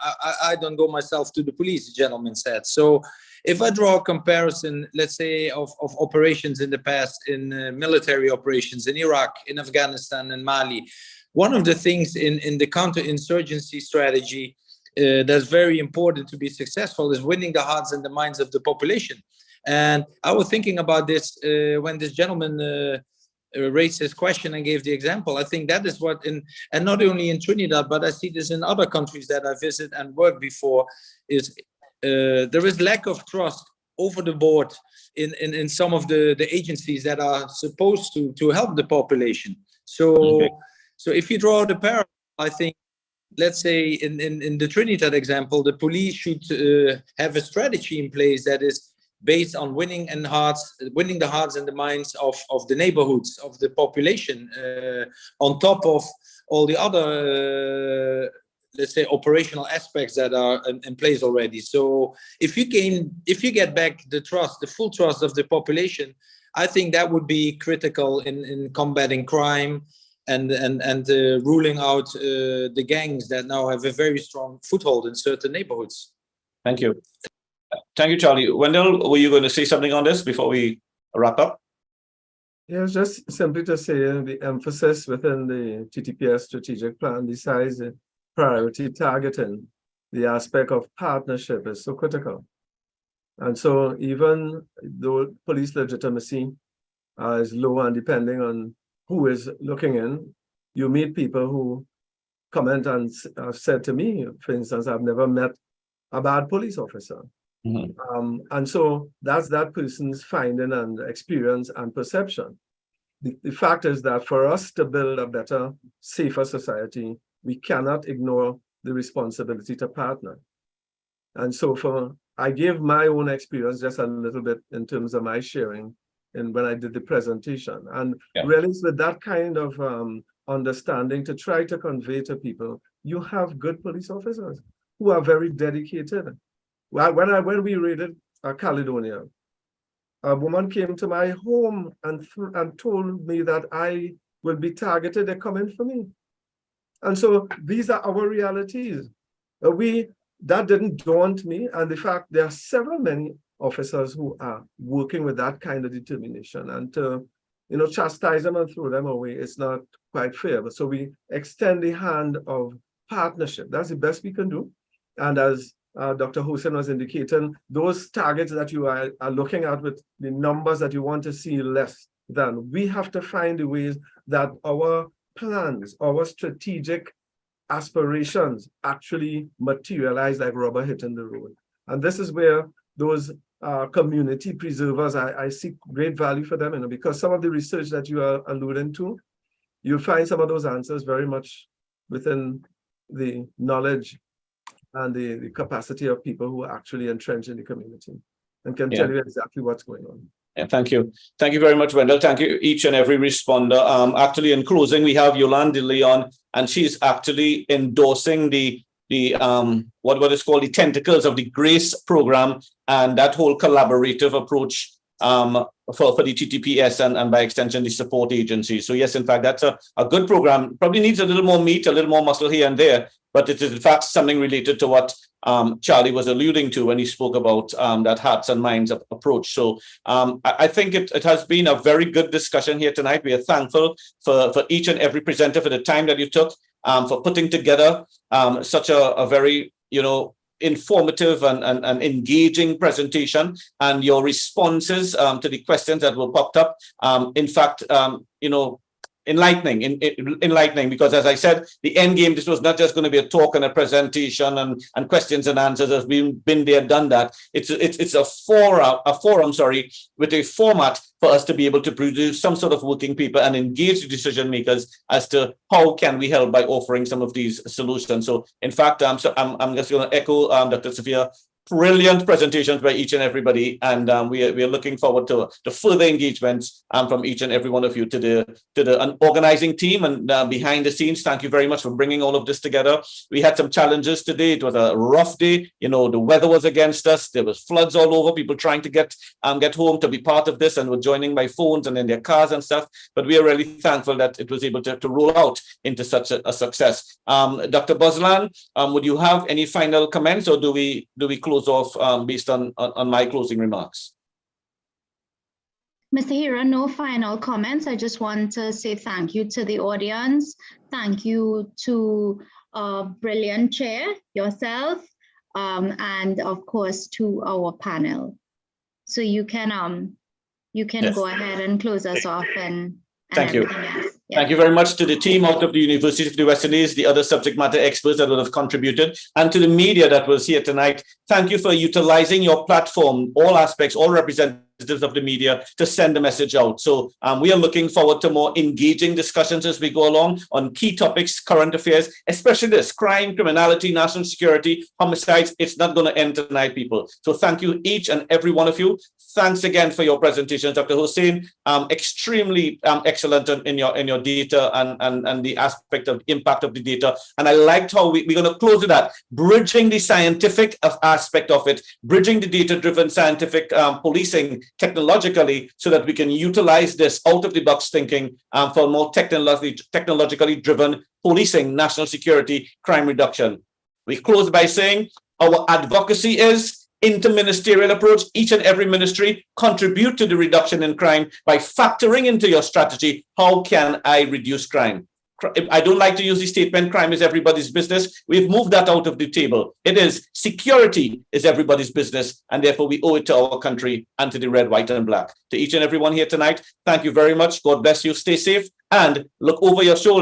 I don't go myself to the police, the gentleman said. So if I draw a comparison, let's say of operations in the past, in military operations in Iraq, in Afghanistan, and Mali, one of the things in the counterinsurgency strategy that's very important to be successful is winning the hearts and the minds of the population. And I was thinking about this when this gentleman raised his question and gave the example. I think that is what, and not only in Trinidad, but I see this in other countries that I visit and worked before, is there is lack of trust over the board in some of the agencies that are supposed to help the population. So, so if you draw the parallel, I think, let's say in the Trinidad example, the police should have a strategy in place that is based on winning the hearts and the minds of the neighborhoods, of the population, on top of all the other, let's say, operational aspects that are in place already. So if you get back the full trust of the population, I think that would be critical in combating crime and ruling out the gangs that now have a very strong foothold in certain neighborhoods. Thank you. Thank you, Charlie. Wendell, were you going to say something on this before we wrap up? Yeah, just simply to say the emphasis within the TTPS strategic plan, besides the priority targeting, the aspect of partnership is so critical. And so even though police legitimacy is low, and depending on who is looking in, you meet people who comment and have said to me, for instance, I've never met a bad police officer. Mm-hmm. And so that's that person's finding and experience and perception. The fact is that for us to build a better, safer society, we cannot ignore the responsibility to partner. And so I gave my own experience just a little bit in terms of my sharing and when I did the presentation. And really it's with that kind of understanding to try to convey to people, you have good police officers who are very dedicated. When we raided Caledonia, a woman came to my home and told me that I will be targeted. They're coming for me. And so these are our realities. That didn't daunt me. And the fact there are many officers who are working with that kind of determination, and to, chastise them and throw them away, it's not quite fair. But so we extend the hand of partnership. That's the best we can do. And as Dr. Hussein was indicating, those targets that you are looking at with the numbers that you want to see less than, we have to find the ways that our plans, our strategic aspirations actually materialize like rubber hitting the road. And this is where those community preservers, I see great value for them, because some of the research that you are alluding to, you'll find some of those answers very much within the knowledge and the capacity of people who are actually entrenched in the community and can tell you exactly what's going on. Yeah, thank you. Thank you very much, Wendell. Thank you, each and every responder. Actually, in closing, we have Yolande de Leon, and she's actually endorsing the what is called the tentacles of the GRACE program and that whole collaborative approach for the TTPS and by extension the support agencies. So yes, in fact, that's a good program. Probably needs a little more meat, a little more muscle here and there, but it is in fact something related to what Charlie was alluding to when he spoke about that hearts and minds approach. So I think it has been a very good discussion here tonight. We are thankful for each and every presenter for the time that you took for putting together such a very, informative and engaging presentation, and your responses to the questions that were popped up. In fact, enlightening, because as I said, the end game, this was not just going to be a talk and a presentation and questions and answers. As we've been there, done that. It's a forum, with a format for us to be able to produce some sort of working paper and engage the decision makers as to how can we help by offering some of these solutions. So in fact, I'm just going to echo Dr. Sophia. Brilliant presentations by each and everybody, and we are looking forward to further engagements from each and every one of you, to the organizing team and behind the scenes. Thank you very much for bringing all of this together. We had some challenges today. It was a rough day. The weather was against us. There was floods all over. People trying to get home to be part of this and were joining by phones and in their cars and stuff. But we are really thankful that it was able to roll out into such a success. Dr. Bosland, would you have any final comments, or do we close off based on my closing remarks? Mr. Hira, no final comments. I just want to say thank you to the audience. Thank you to brilliant chair, yourself, and of course to our panel. So you can yes, go ahead and close us off and thank you. Else. Thank you very much to the team out of the University of the West Indies, the other subject matter experts that would have contributed, and to the media that was here tonight. Thank you for utilizing your platform, all aspects, all representatives of the media, to send the message out. So we are looking forward to more engaging discussions as we go along on key topics, current affairs, especially this, crime, criminality, national security, homicides. It's not going to end tonight, people. So thank you, each and every one of you. Thanks again for your presentation, Dr. Hussain. Extremely excellent in your data and the aspect of impact of the data. And I liked how we're going to close with that, bridging the scientific aspect of it, bridging the data-driven scientific policing technologically, so that we can utilize this out-of-the-box thinking for more technologically driven policing, national security, crime reduction. We close by saying our advocacy is interministerial approach. Each and every ministry contribute to the reduction in crime by factoring into your strategy, how can I reduce crime? I don't like to use the statement, crime is everybody's business. We've moved that out of the table. It is security is everybody's business, and therefore we owe it to our country and to the red, white, and black. To each and everyone here tonight, thank you very much. God bless you. Stay safe and look over your shoulder.